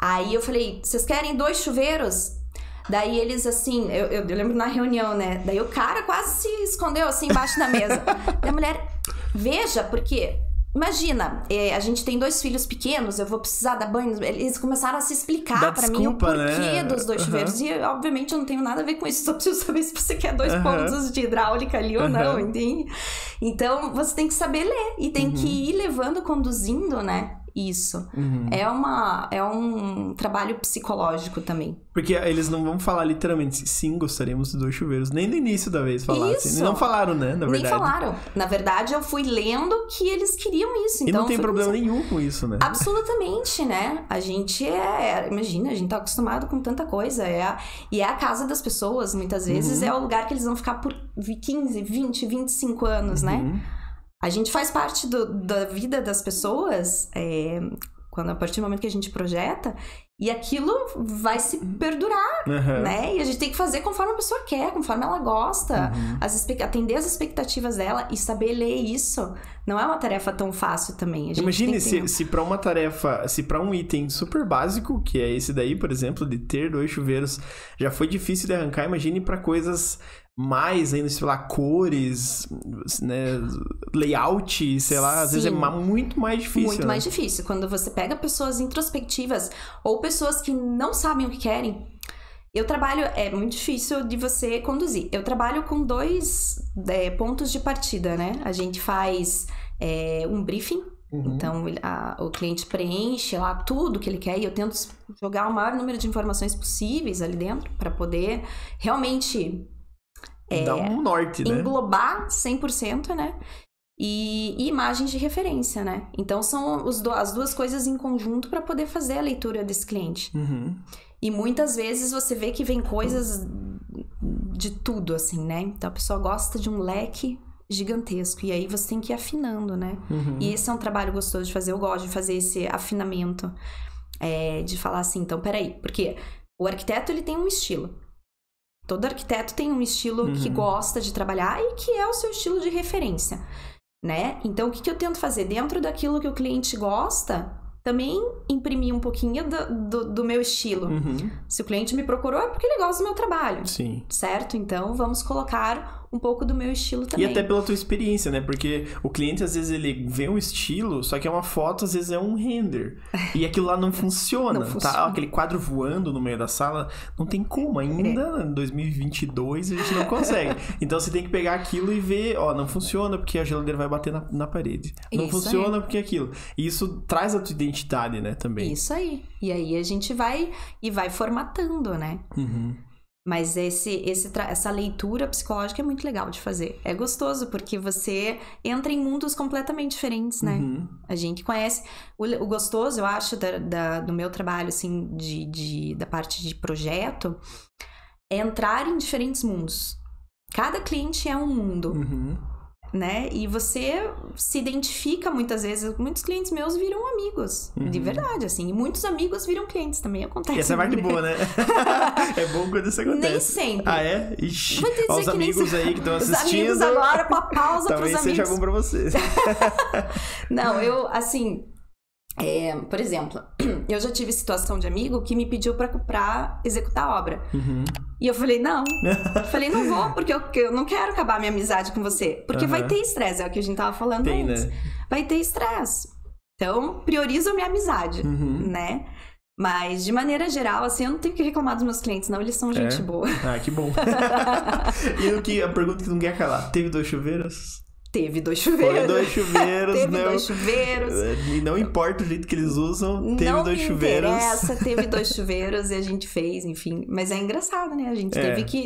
Aí eu falei, vocês querem 2 chuveiros? Daí eles, assim, eu lembro na reunião, né? Daí o cara quase se escondeu, assim, embaixo da mesa. Daí a mulher, veja, porque... Imagina, a gente tem 2 filhos pequenos, eu vou precisar dar banho. Eles começaram a se explicar pra mim o porquê dos 2 chuveiros. E, obviamente, eu não tenho nada a ver com isso. Só preciso saber se você quer 2 pontos de hidráulica ali ou não, entende? Então, você tem que saber ler. E tem que ir levando, conduzindo, né? Isso. É um trabalho psicológico também.
Porque eles não vão falar literalmente, sim, gostaríamos de 2 chuveiros. Nem no início da vez falaram assim. Não falaram, né? Na verdade.
Nem falaram. Na verdade, eu fui lendo que eles queriam isso. Então,
e não tem problema nenhum com isso, né?
Absolutamente, né? A gente imagina, a gente tá acostumado com tanta coisa. E é a casa das pessoas, muitas vezes. É o lugar que eles vão ficar por 15, 20, 25 anos, né? A gente faz parte da vida das pessoas, a partir do momento que a gente projeta, e aquilo vai se perdurar, né? E a gente tem que fazer conforme a pessoa quer, conforme ela gosta, atender as expectativas dela e saber ler isso. Não é uma tarefa tão fácil também.
Imagine se para uma tarefa, se para um item super básico, que é esse daí, por exemplo, de ter 2 chuveiros, já foi difícil de arrancar, imagine para coisas mais ainda, sei lá, cores, né, layout, sei lá, às vezes é muito mais difícil.
Muito mais difícil. Quando você pega pessoas introspectivas ou pessoas que não sabem o que querem, é muito difícil de você conduzir. Eu trabalho com 2 pontos de partida, né? A gente faz um briefing. Então, o cliente preenche lá tudo que ele quer e eu tento jogar o maior número de informações possíveis ali dentro para poder realmente...
dá um norte, né?
Englobar 100%, né? E imagens de referência, né? Então, são as 2 coisas em conjunto para poder fazer a leitura desse cliente. E muitas vezes você vê que vem coisas de tudo, assim, né? Então, a pessoa gosta de um leque gigantesco. E aí, você tem que ir afinando, né? E esse é um trabalho gostoso de fazer. Eu gosto de fazer esse afinamento. De falar assim, então, peraí. Porque o arquiteto, ele tem um estilo. Todo arquiteto tem um estilo que gosta de trabalhar e que é o seu estilo de referência, né? Então, o que eu tento fazer? Dentro daquilo que o cliente gosta, também imprimir um pouquinho do meu estilo. Se o cliente me procurou é porque ele gosta do meu trabalho.
Sim.
Certo? Então, vamos colocar um pouco do meu estilo também.
E até pela tua experiência, né? Porque o cliente, às vezes, ele vê um estilo, só que é uma foto, às vezes é um render. E aquilo lá não funciona.
Não funciona.
Tá? Aquele quadro voando no meio da sala, não tem como. Ainda em 2022 a gente não consegue. Então você tem que pegar aquilo e ver, ó, não funciona porque a geladeira vai bater na parede. Não funciona porque aquilo. E isso traz a tua identidade, né, também.
Isso aí. E aí a gente vai formatando, né? Mas essa leitura psicológica é muito legal de fazer. É gostoso, porque você entra em mundos completamente diferentes, né? A gente conhece... O gostoso, eu acho, do meu trabalho, assim, da parte de projeto, é entrar em diferentes mundos. Cada cliente é um mundo, né? E você se identifica muitas vezes. Muitos clientes meus viram amigos, de verdade, assim. E muitos amigos viram clientes, também acontece.
E essa é a parte boa, né? É bom quando isso acontece.
Nem sempre.
Ah, é? Ixi, ó, os amigos aí que estão assistindo.
Os amigos agora, pausa pros amigos.
Talvez seja bom pra vocês.
Não, eu, assim... por exemplo, eu já tive situação de amigo que me pediu pra executar a obra. E eu falei, não. Não vou, porque eu não quero acabar minha amizade com você. Porque vai ter estresse, é o que a gente tava falando antes. Né? Vai ter estresse. Então, priorizo a minha amizade, né? Mas, de maneira geral, assim, eu não tenho que reclamar dos meus clientes, não. Eles são gente boa.
Ah, que bom. E a pergunta que não quer calar. Teve 2 chuveiros?
Teve 2 chuveiros.
Foi 2 chuveiros,
Teve 2 chuveiros.
E não importa o jeito que eles usam, teve 2 chuveiros.
Não interessa, teve 2 chuveiros e a gente fez, enfim. Mas é engraçado, né? A gente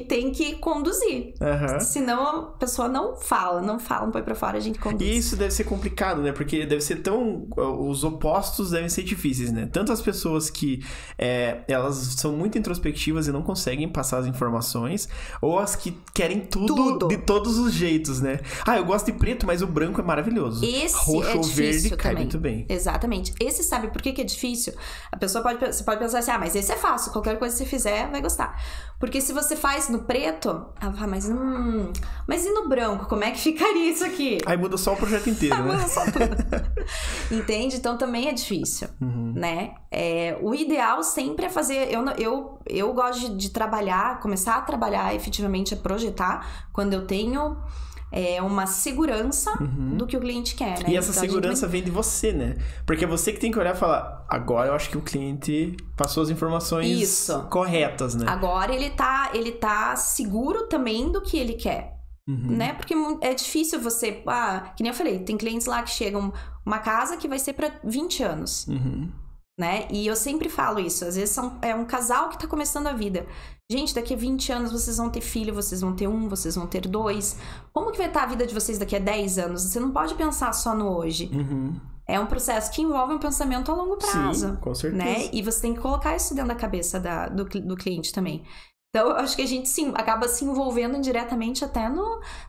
tem que conduzir. Senão a pessoa não fala, não põe pra fora, a gente conduz.
E isso deve ser complicado, né? Porque deve ser tão... Os opostos devem ser difíceis, né? Tanto as pessoas que elas são muito introspectivas e não conseguem passar as informações, ou as que querem tudo. De todos os jeitos, né? Ah, eu gosto de preto, mas o branco é maravilhoso.
Esse
roxo ou verde cai
também.
muito bem.
Exatamente. Esse, sabe por que é difícil? Você pode pensar assim, mas esse é fácil, qualquer coisa que você fizer, vai gostar. Porque se você faz no preto, ela fala, mas e no branco? Como é que ficaria isso aqui?
Aí muda só o projeto inteiro, né?
Muda só tudo. Entende? Então também é difícil, né? O ideal sempre é fazer... Eu gosto de trabalhar, começar a trabalhar efetivamente, a projetar, quando eu tenho... uma segurança do que o cliente quer, né?
E essa segurança vem de você, né? Porque é você que tem que olhar e falar, agora eu acho que o cliente passou as informações corretas, né?
Agora ele tá seguro também do que ele quer, né? Porque é difícil você... que nem eu falei, tem clientes lá que chegam uma casa que vai ser pra 20 anos. Né? E eu sempre falo isso, às vezes é um casal que tá começando a vida. Gente, daqui a 20 anos vocês vão ter filho, vocês vão ter 1, vocês vão ter 2. Como que vai estar a vida de vocês daqui a 10 anos? Você não pode pensar só no hoje. É um processo que envolve um pensamento a longo prazo.
Sim, com certeza.
Né? E você tem que colocar isso dentro da cabeça do cliente também. Então, eu acho que a gente acaba se envolvendo indiretamente até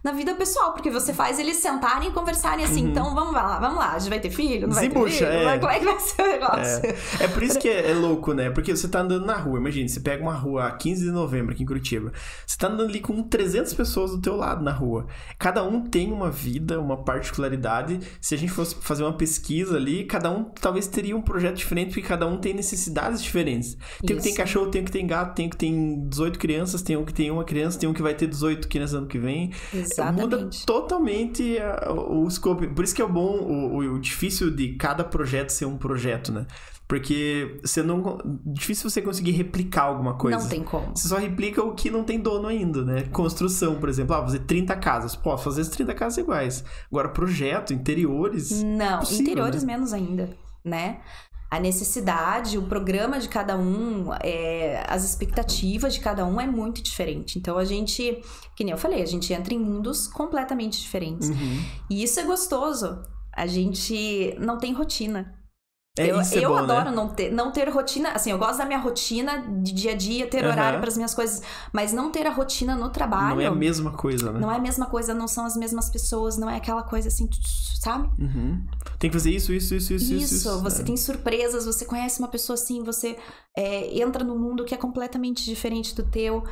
na vida pessoal, porque você faz eles sentarem e conversarem assim, então vamos lá, a gente vai ter filho, não vai ter filho? Como é que vai ser o negócio?
É por isso que é louco, né? Porque você tá andando na rua, imagina, você pega uma rua 15 de novembro aqui em Curitiba, você tá andando ali com 300 pessoas do teu lado na rua, cada um tem uma vida, uma particularidade. Se a gente fosse fazer uma pesquisa ali, cada um talvez teria um projeto diferente, porque cada um tem necessidades diferentes. Tem um que tem cachorro, tem um que tem gato, tem um que tem 18 crianças, tem um que tem uma criança, tem um que vai ter 18 crianças ano que vem.
Exatamente.
Muda totalmente o scope. Por isso que é bom, o difícil de cada projeto ser um projeto, né? Porque difícil você conseguir replicar alguma coisa.
Não tem como.
Você só replica o que não tem dono ainda, né? Construção, por exemplo. Fazer 30 casas. Posso fazer as 30 casas iguais. Agora, projeto, interiores...
Não,
possível,
interiores
né?
menos ainda, né? A necessidade, o programa de cada um, as expectativas de cada um é muito diferente. Então, a gente, que nem eu falei, a gente entra em mundos completamente diferentes. E isso é gostoso. A gente não tem rotina. Eu
bom,
adoro,
né?
não ter rotina. Assim, eu gosto da minha rotina de dia a dia, ter horário para as minhas coisas, mas não ter a rotina no trabalho.
Não é a mesma coisa, né?
Não é a mesma coisa, não são as mesmas pessoas, não é aquela coisa assim, sabe?
Tem que fazer isso.
Você tem surpresas, você conhece uma pessoa assim, você entra num mundo que é completamente diferente do teu.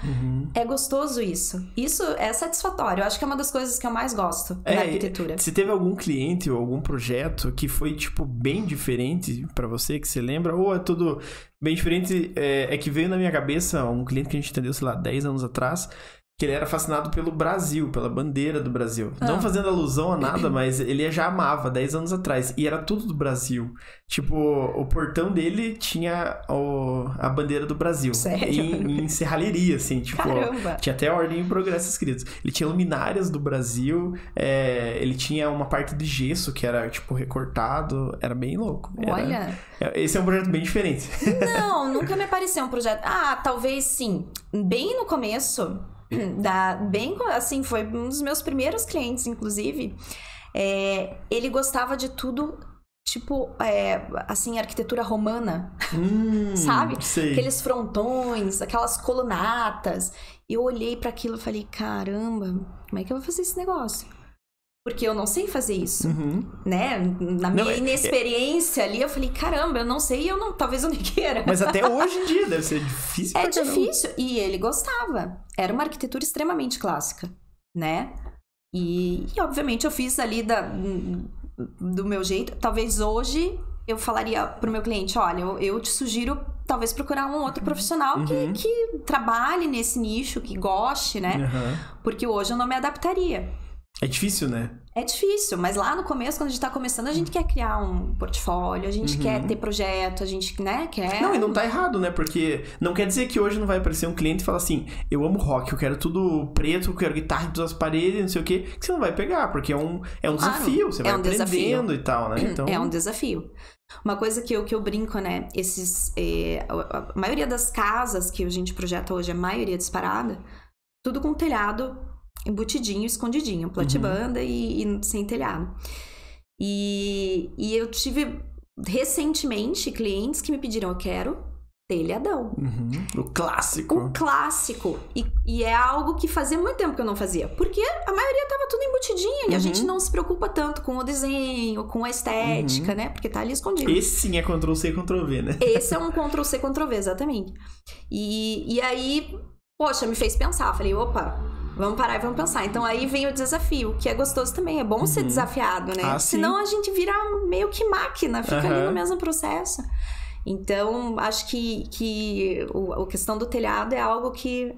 É gostoso isso. Isso é satisfatório. Eu acho que é uma das coisas que eu mais gosto na arquitetura.
Se teve algum cliente ou algum projeto que foi, tipo, bem diferente diferente pra você, que você lembra? Ou é tudo bem diferente? É que veio na minha cabeça um cliente que a gente atendeu, sei lá, 10 anos atrás, que ele era fascinado pelo Brasil, pela bandeira do Brasil. Não fazendo alusão a nada, mas ele já amava 10 anos atrás. E era tudo do Brasil. Tipo, o portão dele tinha a bandeira do Brasil.
Sério?
Em serralheria, assim. Tipo,
caramba!
Tinha até ordem e progresso escritos. Ele tinha luminárias do Brasil. Ele tinha uma parte de gesso que era, tipo, recortado. Era bem louco.
Olha!
Esse é um projeto bem diferente.
Não, nunca me apareceu um projeto... talvez sim. Bem no começo... bem assim, foi um dos meus primeiros clientes, inclusive. Ele gostava de tudo, tipo, assim, arquitetura romana, sabe?
Sei.
Aqueles frontões, aquelas colunatas. Eu olhei para aquilo e falei, caramba, como é que eu vou fazer esse negócio? Porque eu não sei fazer isso, né? Na minha inexperiência ali, eu falei, caramba, eu não sei, talvez eu nem queira.
Mas até hoje em dia deve ser difícil pra caramba.
Difícil, e ele gostava. Era uma arquitetura extremamente clássica, né? E obviamente eu fiz ali do meu jeito. Talvez hoje eu falaria pro meu cliente, olha, eu te sugiro talvez procurar um outro profissional que trabalhe nesse nicho, que goste, né? Porque hoje eu não me adaptaria.
É difícil, né?
É difícil, mas lá no começo, quando a gente tá começando, a gente quer criar um portfólio, a gente quer ter projeto, a gente, né, quer...
Não, e não tá errado, né? Porque não quer dizer que hoje não vai aparecer um cliente e falar assim, eu amo rock, eu quero tudo preto, eu quero guitarra em todas as paredes, não sei o quê, que você não vai pegar, porque é um desafio, você vai aprendendo e tal, né? Então...
É um desafio. Uma coisa que eu brinco, né, a maioria das casas que a gente projeta hoje, a maioria disparada, tudo com telhado embutidinho, escondidinho, platibanda e sem telhado. E eu tive recentemente clientes que me pediram, eu quero telhadão.
O clássico.
O clássico. E é algo que fazia muito tempo que eu não fazia. Porque a maioria tava tudo embutidinho e a gente não se preocupa tanto com o desenho, com a estética, né? Porque tá ali escondido.
Esse sim é Ctrl-C, Ctrl-V, né?
Esse é um Ctrl-C, Ctrl-V, exatamente. E aí, poxa, me fez pensar. Falei, opa... Vamos parar e vamos pensar. Então aí vem o desafio, que é gostoso também. É bom ser desafiado, né? Senão a gente vira meio que máquina, fica ali no mesmo processo. Então, acho que a questão do telhado é algo que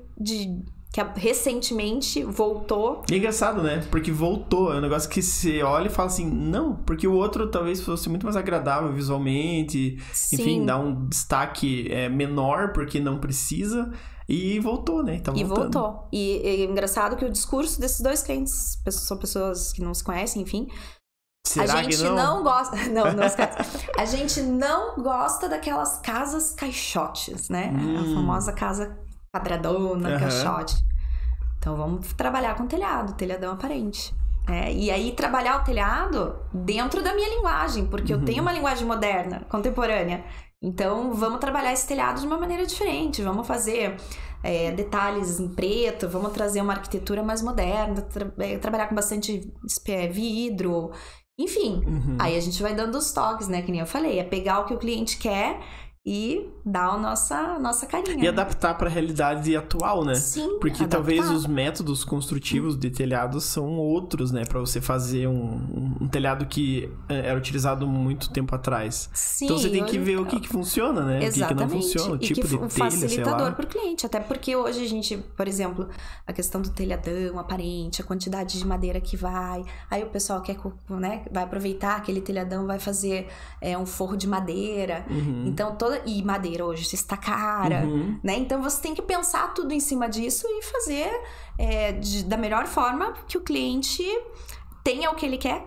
recentemente voltou.
E é engraçado, né? Porque voltou. É um negócio que você olha e fala assim, não, porque o outro talvez fosse muito mais agradável visualmente.
Sim.
Enfim, dá um destaque menor, porque não precisa. E voltou, né? Tá voltando.
E voltou. E é engraçado que o discurso desses dois clientes, são pessoas que não se conhecem, enfim.
Será
a gente não gosta... Não a gente não gosta daquelas casas caixotes, né? A famosa casa quadradona, caixote. Então vamos trabalhar com telhadão aparente. E aí trabalhar o telhado dentro da minha linguagem, porque eu tenho uma linguagem moderna, contemporânea. Então, vamos trabalhar esse telhado de uma maneira diferente. Vamos fazer detalhes em preto, vamos trazer uma arquitetura mais moderna, trabalhar com bastante vidro. Enfim, aí a gente vai dando os toques, né? Que nem eu falei, é pegar o que o cliente quer e dar a nossa carinha.
E adaptar para a realidade atual, né?
Sim,
porque
adaptar.
Talvez os métodos construtivos de telhados são outros, né? Para você fazer um telhado que era utilizado muito tempo atrás.
Sim,
então você tem que ver o que funciona, né?
Exatamente.
O que não funciona, o tipo de telha,
facilitador para o cliente. Até porque hoje a gente, por exemplo, a questão do telhadão aparente, a quantidade de madeira que vai. Aí o pessoal quer, né? Vai aproveitar aquele telhadão, vai fazer um forro de madeira. Então e madeira hoje está cara, né? Então você tem que pensar tudo em cima disso e fazer da melhor forma que o cliente tenha o que ele quer,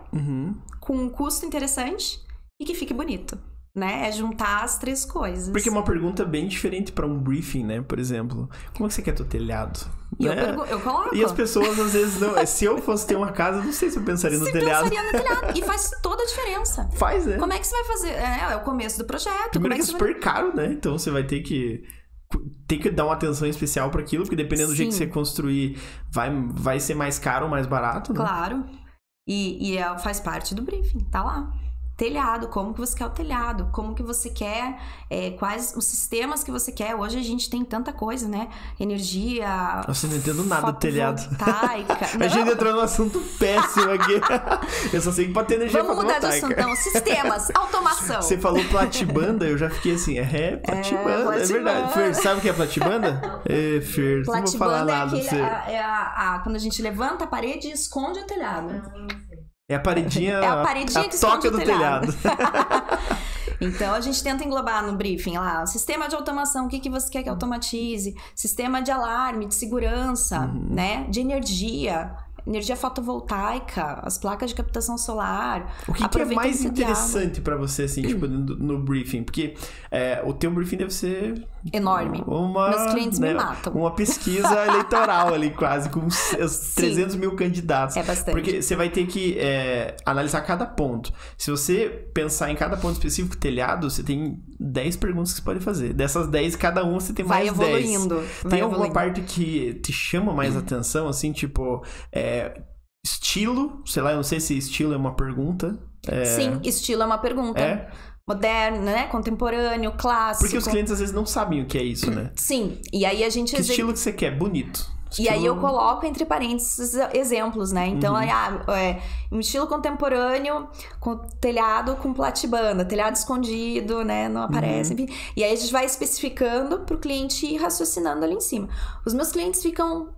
com um custo interessante e que fique bonito, né? É juntar as três coisas.
Porque é uma pergunta bem diferente para um briefing, né? Por exemplo, como é que você quer teu telhado?
E
né?
eu coloco.
E as pessoas às vezes não. Se eu fosse ter uma casa, não sei se eu pensaria no telhado.
Você pensaria no telhado. E faz toda a diferença.
Faz, né?
Como é que você vai fazer? É o começo do projeto.
Primeiro
como
que é super caro, né? Então você vai ter que dar uma atenção especial para aquilo, porque dependendo do jeito que você construir, vai ser mais caro ou mais barato, né?
Claro. E faz parte do briefing, tá lá. telhado, como que você quer o telhado, como que você quer, quais os sistemas que você quer. Hoje a gente tem tanta coisa, né? Energia...
Nossa, eu não entendo nada do telhado.
A
gente entrou num assunto péssimo aqui. Eu só sei que pode ter energia fotovoltaica.
Vamos mudar de assunto, então. Sistemas, automação.
Você falou platibanda, eu já fiquei assim, platibanda, é verdade. Fer, sabe o que é platibanda? Fer, não vou falar nada pra você.
Quando a gente levanta a parede e esconde o telhado.
É a paredinha,
que
toca do telhado.
Então, a gente tenta englobar no briefing lá, sistema de automação, o que você quer que automatize, sistema de alarme, de segurança, né, de energia fotovoltaica, as placas de captação solar.
O que é mais interessante pra você, assim, tipo, no briefing? Porque o teu briefing deve ser...
enorme. Meus clientes me matam.
Uma pesquisa eleitoral ali, quase, com 300 mil candidatos.
É bastante.
Porque você vai ter que analisar cada ponto. Se você pensar em cada ponto específico, telhado, você tem 10 perguntas que você pode fazer. Dessas 10, cada um você tem mais 10. Vai evoluindo. Tem alguma parte que te chama mais atenção, assim, tipo... estilo, sei lá, eu não sei se estilo é uma pergunta.
Sim, estilo é uma pergunta. Moderno, né? Contemporâneo, clássico.
Porque os clientes às vezes não sabem o que é isso, né?
Sim, e aí a gente...
Que estilo que você quer? Bonito.
E aí eu coloco entre parênteses exemplos, né? Então, um estilo contemporâneo com telhado com platibanda, telhado escondido, né? Não aparece, enfim. E aí a gente vai especificando pro cliente ir raciocinando ali em cima. Os meus clientes ficam...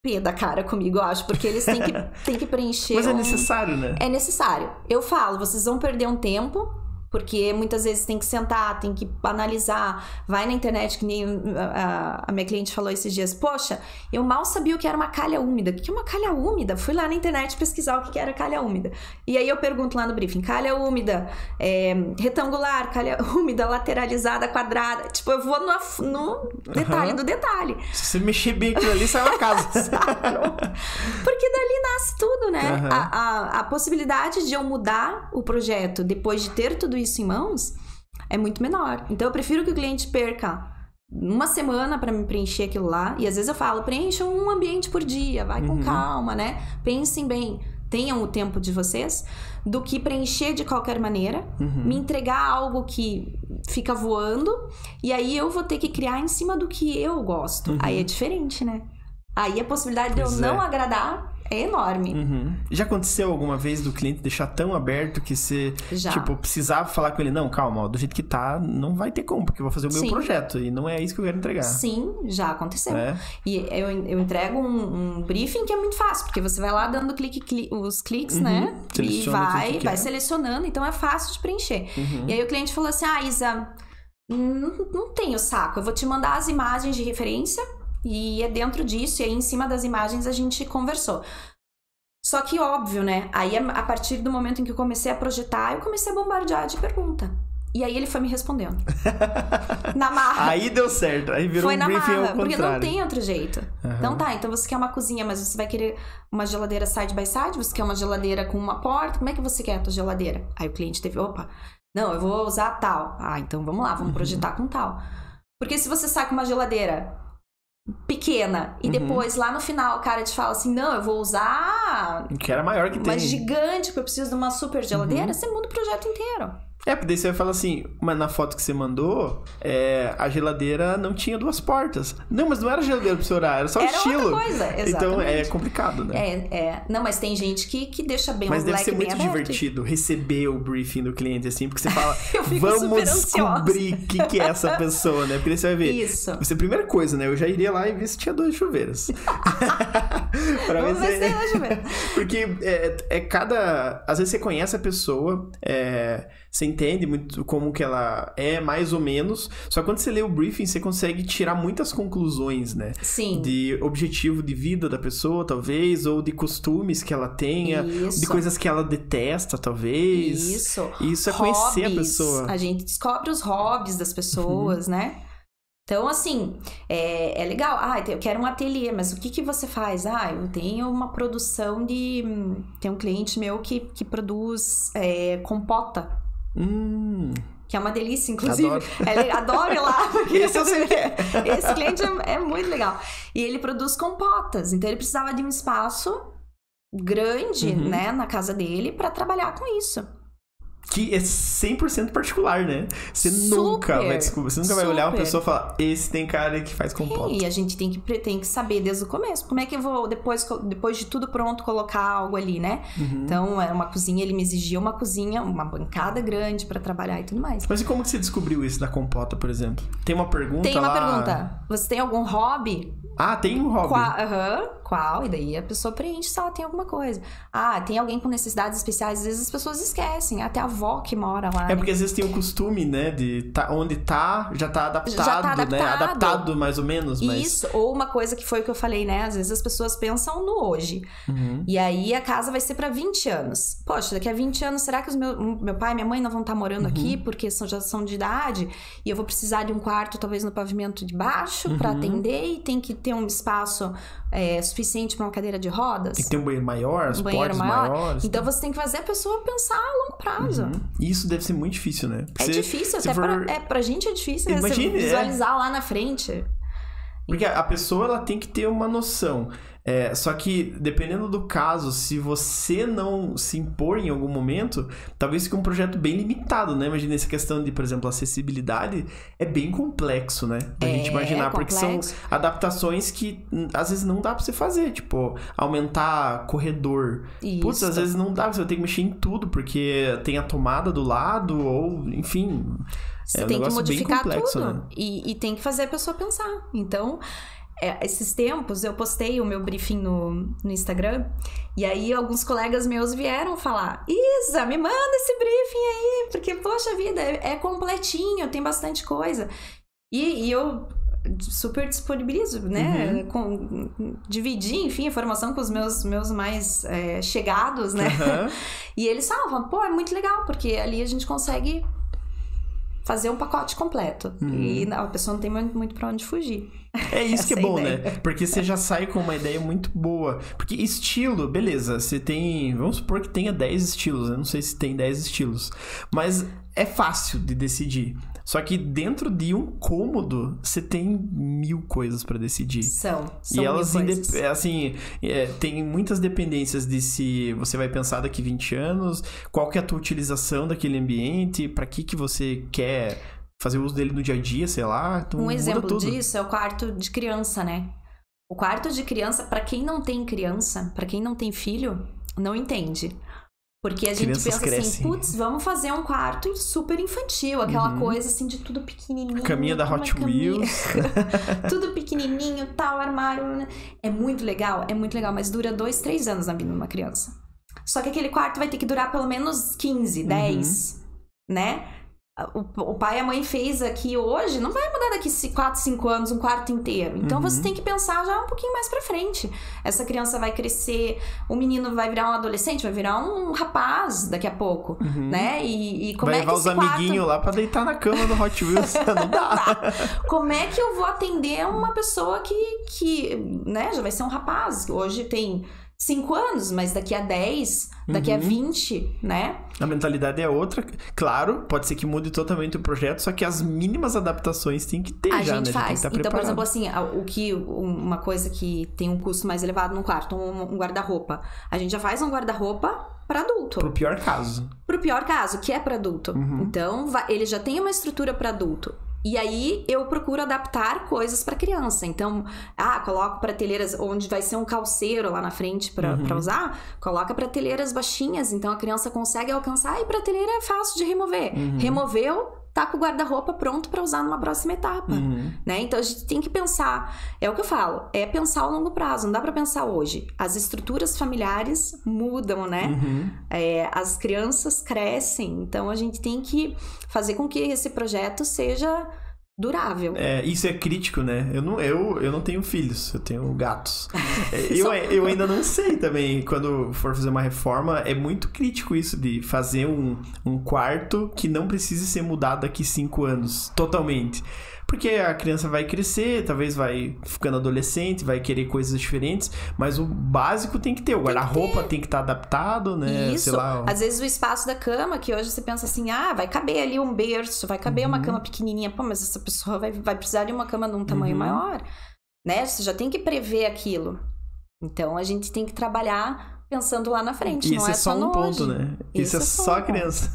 pé da cara comigo, eu acho, porque eles têm que preencher.
Mas é necessário, né?
É necessário. Eu falo, vocês vão perder um tempo, porque muitas vezes tem que sentar, tem que analisar, vai na internet, que nem a minha cliente falou esses dias, poxa, eu mal sabia o que era uma calha úmida. O que é uma calha úmida? Fui lá na internet pesquisar o que era calha úmida. E aí eu pergunto lá no briefing, calha úmida, retangular, calha úmida, lateralizada, quadrada. Tipo, eu vou no detalhe do detalhe.
Se você mexer bem aquilo ali, sai uma casa.
Porque dali nasce tudo, né? A possibilidade de eu mudar o projeto depois de ter tudo isso em mãos é muito menor. Então eu prefiro que o cliente perca uma semana para me preencher aquilo lá. E às vezes eu falo, preencham um ambiente por dia, vai com calma, né? Pensem bem, tenham o tempo de vocês, do que preencher de qualquer maneira, me entregar algo que fica voando, e aí eu vou ter que criar em cima do que eu gosto. Aí é diferente, né? Aí a possibilidade de eu não agradar é enorme.
Já aconteceu alguma vez do cliente deixar tão aberto que você, tipo, precisava falar com ele, não, calma, ó, do jeito que tá, não vai ter como, porque eu vou fazer o meu projeto e não é isso que eu quero entregar.
Sim, já aconteceu. E eu entrego um briefing que é muito fácil, porque você vai lá dando os cliques, né?
Seleciona
e vai selecionando, então é fácil de preencher. E aí o cliente falou assim, Isa, não tenho saco, eu vou te mandar as imagens de referência. E é dentro disso, e aí em cima das imagens a gente conversou. Só que óbvio, né? Aí a partir do momento em que eu comecei a projetar, eu comecei a bombardear de pergunta. E aí ele foi me respondendo. Na marra.
Aí deu certo, aí virou
foi
um briefing ao contrário.
Porque não tem outro jeito. Então então você quer uma cozinha, mas você vai querer uma geladeira side by side? Você quer uma geladeira com uma porta? Como é que você quer a tua geladeira? Aí o cliente teve, não, eu vou usar tal. Então vamos lá, vamos projetar com tal. Porque se você sai com uma geladeira pequena e depois lá no final o cara te fala assim, não, eu vou usar
que era maior que tem,
uma gigante porque eu preciso de uma super geladeira, você muda o projeto inteiro.
Porque daí você vai falar assim, mas na foto que você mandou, a geladeira não tinha 2 portas. Não, mas não era geladeira pra você orar, era só o estilo.
Era outra coisa, exatamente.
Então é complicado, né?
Não, mas tem gente que deixa bem
mas
o leque bem aberto.
Mas deve ser muito divertido receber o briefing do cliente, assim, porque você fala,
eu fico
vamos descobrir o que é essa pessoa, né? Porque você vai ver.
Isso.
Você, primeira coisa, né? Eu já iria lá e ver se tinha 2 chuveiros. Pra
vamos ver se tem 2 chuveiros.
Porque às vezes você conhece a pessoa, você entende muito como que ela é, mais ou menos. Só que quando você lê o briefing, você consegue tirar muitas conclusões, né?
Sim.
De objetivo de vida da pessoa, talvez, ou de costumes que ela tenha, de coisas que ela detesta, talvez. Isso é conhecer a pessoa.
A gente descobre os hobbies das pessoas, né? Então, assim, é legal. Eu quero um ateliê, mas o que você faz? Eu tenho uma produção de... Tem um cliente meu que produz compota. Que é uma delícia, inclusive. Adoro ir lá. Porque esse cliente é muito legal. E ele produz compotas. Então, ele precisava de um espaço grande, né, na casa dele para trabalhar com isso.
que é 100% particular, né? Você nunca vai descobrir, você nunca vai olhar uma pessoa e falar, esse tem cara que faz compota.
E a gente tem que saber desde o começo. Como é que eu vou, depois de tudo pronto, colocar algo ali, né? Então, era uma cozinha, ele me exigia uma cozinha, uma bancada grande pra trabalhar e tudo mais.
Mas e como que você descobriu isso da compota, por exemplo? Tem uma pergunta
Tem uma
lá...
pergunta. Você tem algum hobby?
Ah, tem um hobby.
Qual? E daí a pessoa preenche se ela tem alguma coisa. Ah, tem alguém com necessidades especiais. Às vezes as pessoas esquecem. Até a avó que mora lá.
É porque às vezes tem o costume, né? De onde tá, já tá adaptado, né? Adaptado mais ou menos. Mas...
Isso. Ou uma coisa que foi o que eu falei, né? Às vezes as pessoas pensam no hoje. E aí a casa vai ser pra 20 anos. Poxa, daqui a 20 anos, será que meu pai e minha mãe não vão estar morando aqui? Porque já são de idade. E eu vou precisar de um quarto, talvez no pavimento de baixo, pra atender. E tem que ter um espaço suficiente pra uma cadeira de rodas.
Tem que ter um banheiro maior, os portas maiores.
Então você tem que fazer a pessoa pensar a longo prazo.
E isso deve ser muito difícil, né?
Porque difícil, até pra gente é difícil, né?
Imagine,
você visualizar lá na frente.
Porque a pessoa, ela tem que ter uma noção. Só que, dependendo do caso, se você não se impor em algum momento, talvez fique um projeto bem limitado, né? Imagina essa questão de, por exemplo, acessibilidade é bem complexo, né? Pra gente imaginar, porque são adaptações que às vezes não dá pra você fazer, tipo, aumentar corredor.
Isso.
Putz, às vezes não dá, você vai ter que mexer em tudo, porque tem a tomada do lado, ou, enfim...
Você tem que modificar
complexo,
tudo,
né?
e tem que fazer a pessoa pensar. Então... esses tempos eu postei o meu briefing no Instagram e aí alguns colegas meus vieram falar: Isa, me manda esse briefing aí, porque poxa vida, é completinho, tem bastante coisa. E eu super disponibilizo, né? Dividir, enfim, a informação com os meus mais chegados, né? E eles falam, pô, é muito legal, porque ali a gente consegue fazer um pacote completo. E a pessoa não tem muito pra onde fugir.
É isso que é bom,
ideia,
né? Porque você já sai com uma ideia muito boa. Porque estilo, beleza, você tem... Vamos supor que tenha 10 estilos. Eu não sei se tem 10 estilos. Mas é fácil de decidir. Só que dentro de um cômodo, você tem 1000 coisas pra decidir.
São
e elas,
assim,
tem muitas dependências de se você vai pensar daqui 20 anos, qual que é a tua utilização daquele ambiente, pra que você quer fazer uso dele no dia a dia, sei lá. Então,
um exemplo disso é o quarto de criança, né? O quarto de criança, pra quem não tem criança, pra quem não tem filho, não entende. Porque a gente pensa assim, putz, vamos fazer um quarto super infantil, aquela coisa assim de tudo pequenininho.
Caminha da Hot Wheels.
Tudo pequenininho, tal, armário. É muito legal, mas dura 2, 3 anos na vida de uma criança. Só que aquele quarto vai ter que durar pelo menos 15, 10, né? O pai e a mãe fez aqui hoje, não vai mudar daqui 4, 5 anos um quarto inteiro. Então você tem que pensar já um pouquinho mais pra frente. Essa criança vai crescer, o menino vai virar um adolescente, vai virar um rapaz daqui a pouco, né? E como
vai
é que
levar os amiguinhos lá pra deitar na cama do Hot Wheels. Não dá.
Como é que eu vou atender uma pessoa que né, já vai ser um rapaz? Hoje tem 5 anos, mas daqui a 10, daqui a 20, né?
A mentalidade é outra. Claro, pode ser que mude totalmente o projeto, só que as mínimas adaptações tem que ter
a
já,
gente
né?
faz.
Tem que
então, por exemplo, assim, uma coisa que tem um custo mais elevado no quarto, um guarda-roupa. A gente já faz um guarda-roupa para adulto.
Pro pior caso.
Pro pior caso, que é para adulto. Então, ele já tem uma estrutura para adulto. E aí, eu procuro adaptar coisas para criança. Então, coloco prateleiras onde vai ser um calceiro lá na frente para usar. Coloca prateleiras baixinhas, então a criança consegue alcançar. E prateleira é fácil de remover. Removeu, tá com o guarda-roupa pronto para usar numa próxima etapa, né? Então, a gente tem que pensar... É o que eu falo, é pensar a longo prazo. Não dá para pensar hoje. As estruturas familiares mudam, né? As crianças crescem. Então, a gente tem que fazer com que esse projeto seja durável.
Isso é crítico, né? Eu não tenho filhos, eu tenho gatos. Eu ainda não sei também, quando for fazer uma reforma, é muito crítico isso de fazer um quarto que não precise ser mudado daqui 5 anos, totalmente. Porque a criança vai crescer, talvez vai ficando adolescente, vai querer coisas diferentes, mas o básico tem que ter. O guarda-roupa tem que estar adaptado, né?
Isso.
Sei lá.
Às vezes o espaço da cama, que hoje você pensa assim, vai caber ali um berço, vai caber uma cama pequenininha. Pô, mas essa pessoa vai precisar de uma cama de um tamanho maior, né? Você já tem que prever aquilo. Então, a gente tem que trabalhar pensando lá na frente,
E
não
isso
é só no
ponto,
hoje.
né? Isso é só a criança.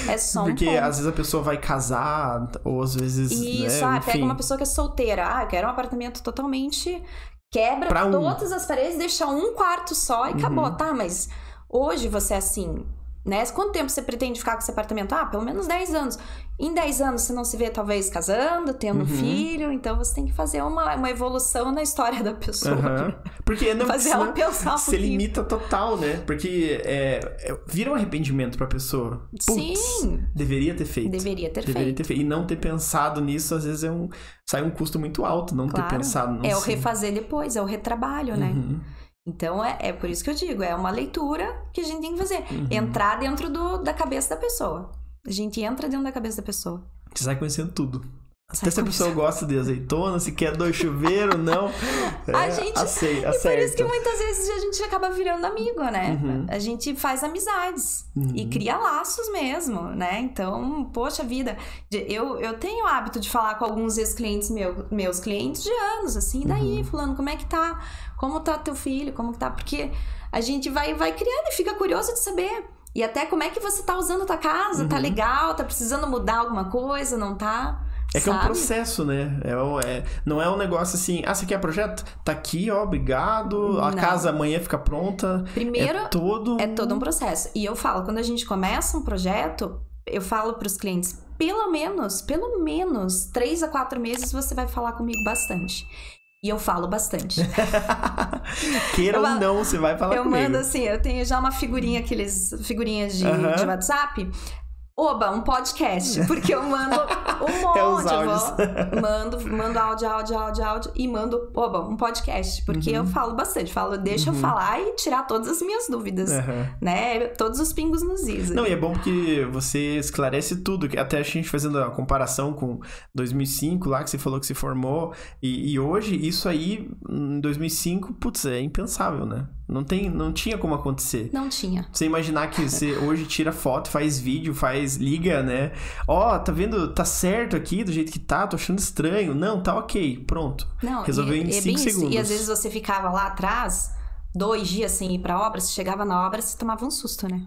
É só um
Porque
ponto.
às vezes a pessoa vai casar, ou às vezes,
Isso,
né,
pega uma pessoa que é solteira, eu quero um apartamento totalmente... Quebra todas as paredes, deixa um quarto só e acabou, tá? Mas hoje você é assim... Né? Quanto tempo você pretende ficar com esse apartamento? Pelo menos 10 anos. Em 10 anos você não se vê, talvez, casando, tendo um filho. Então, você tem que fazer uma evolução na história da pessoa.
Porque não
fazer ela pensar um
se limita total, né? Porque vira um arrependimento pra pessoa. Putz,
sim.
Deveria ter feito.
Deveria ter feito.
E não ter pensado nisso, às vezes sai um custo muito alto não ter pensado. Não
o refazer depois, é o retrabalho, né? Então, é por isso que eu digo, é uma leitura que a gente tem que fazer. Entrar dentro da cabeça da pessoa. A gente entra dentro da cabeça da pessoa.
Você sai conhecendo tudo. Até se a pessoa gosta de azeitona, se quer 2 chuveiros, não.
A gente...
Aceita.
E por isso que muitas vezes a gente acaba virando amigo, né? A gente faz amizades. E cria laços mesmo, né? Então, poxa vida. Eu tenho o hábito de falar com alguns ex-clientes meus clientes de anos, assim. Daí, fulano, como é que tá? Como tá teu filho? Como que tá? Porque a gente vai criando e fica curioso de saber. E até como é que você tá usando a tua casa? Tá legal? Tá precisando mudar alguma coisa? Não tá?
É que é um processo, né? Não é um negócio assim, você quer projeto? Tá aqui, ó, obrigado. A casa amanhã fica pronta.
Primeiro,
é todo
um processo. E eu falo, quando a gente começa um projeto, eu falo pros clientes, pelo menos 3 a 4 meses você vai falar comigo bastante. E eu falo bastante.
Queira ou não, você vai falar comigo.
Eu mando assim, eu tenho já uma figurinha, figurinhas de WhatsApp. Oba, um podcast, porque eu mando um monte, mando áudio e mando, um podcast, porque eu falo bastante, deixa eu falar e tirar todas as minhas dúvidas, né, todos os pingos nos is.
Não, e é bom porque você esclarece tudo, até a gente fazendo a comparação com 2005 lá, que você falou que se formou, e hoje, isso aí, em 2005, putz, é impensável, né? Não tinha como acontecer.
Não tinha.
Você imaginar que você hoje tira foto, faz vídeo, liga, né? Tá vendo? Tá certo aqui do jeito que tá, tô achando estranho. Não, tá ok, pronto.
Não,
resolveu em 5 segundos.
E às vezes você ficava lá atrás, 2 dias sem ir pra obra, você chegava na obra, você tomava um susto, né?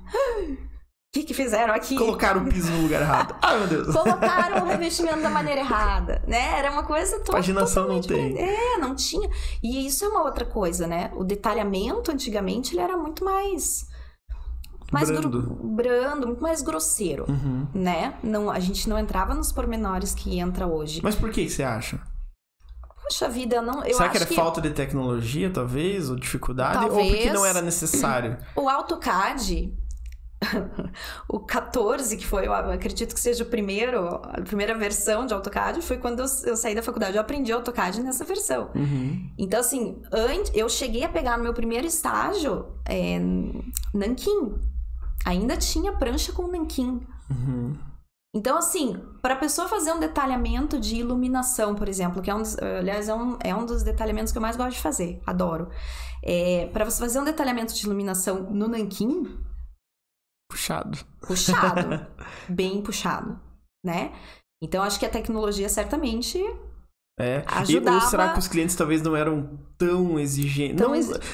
O que fizeram aqui?
Colocaram o piso no lugar errado. Ai, meu Deus.
Colocaram o revestimento da maneira errada, né? Era uma coisa
paginação não tem.
Não tinha. E isso é uma outra coisa, né? O detalhamento, antigamente, ele era muito mais brando, muito mais grosseiro, né? A gente não entrava nos pormenores que entra hoje.
Mas por que você acha?
Poxa vida,
Será que era falta de tecnologia, talvez? Ou dificuldade?
Talvez.
Ou porque não era necessário?
O AutoCAD... o 14, que foi, eu acredito que seja a primeira versão de AutoCAD, foi quando eu saí da faculdade. Eu aprendi AutoCAD nessa versão. Então, assim, eu cheguei a pegar no meu primeiro estágio nanquim. Ainda tinha prancha com nanquim. Então, assim, para a pessoa fazer um detalhamento de iluminação, por exemplo, que aliás, é um dos detalhamentos que eu mais gosto de fazer, adoro. Para você fazer um detalhamento de iluminação no nanquim,
puxado,
bem puxado, né? Então, acho que a tecnologia certamente ajudava.
Ou será que os clientes talvez não eram tão exigentes?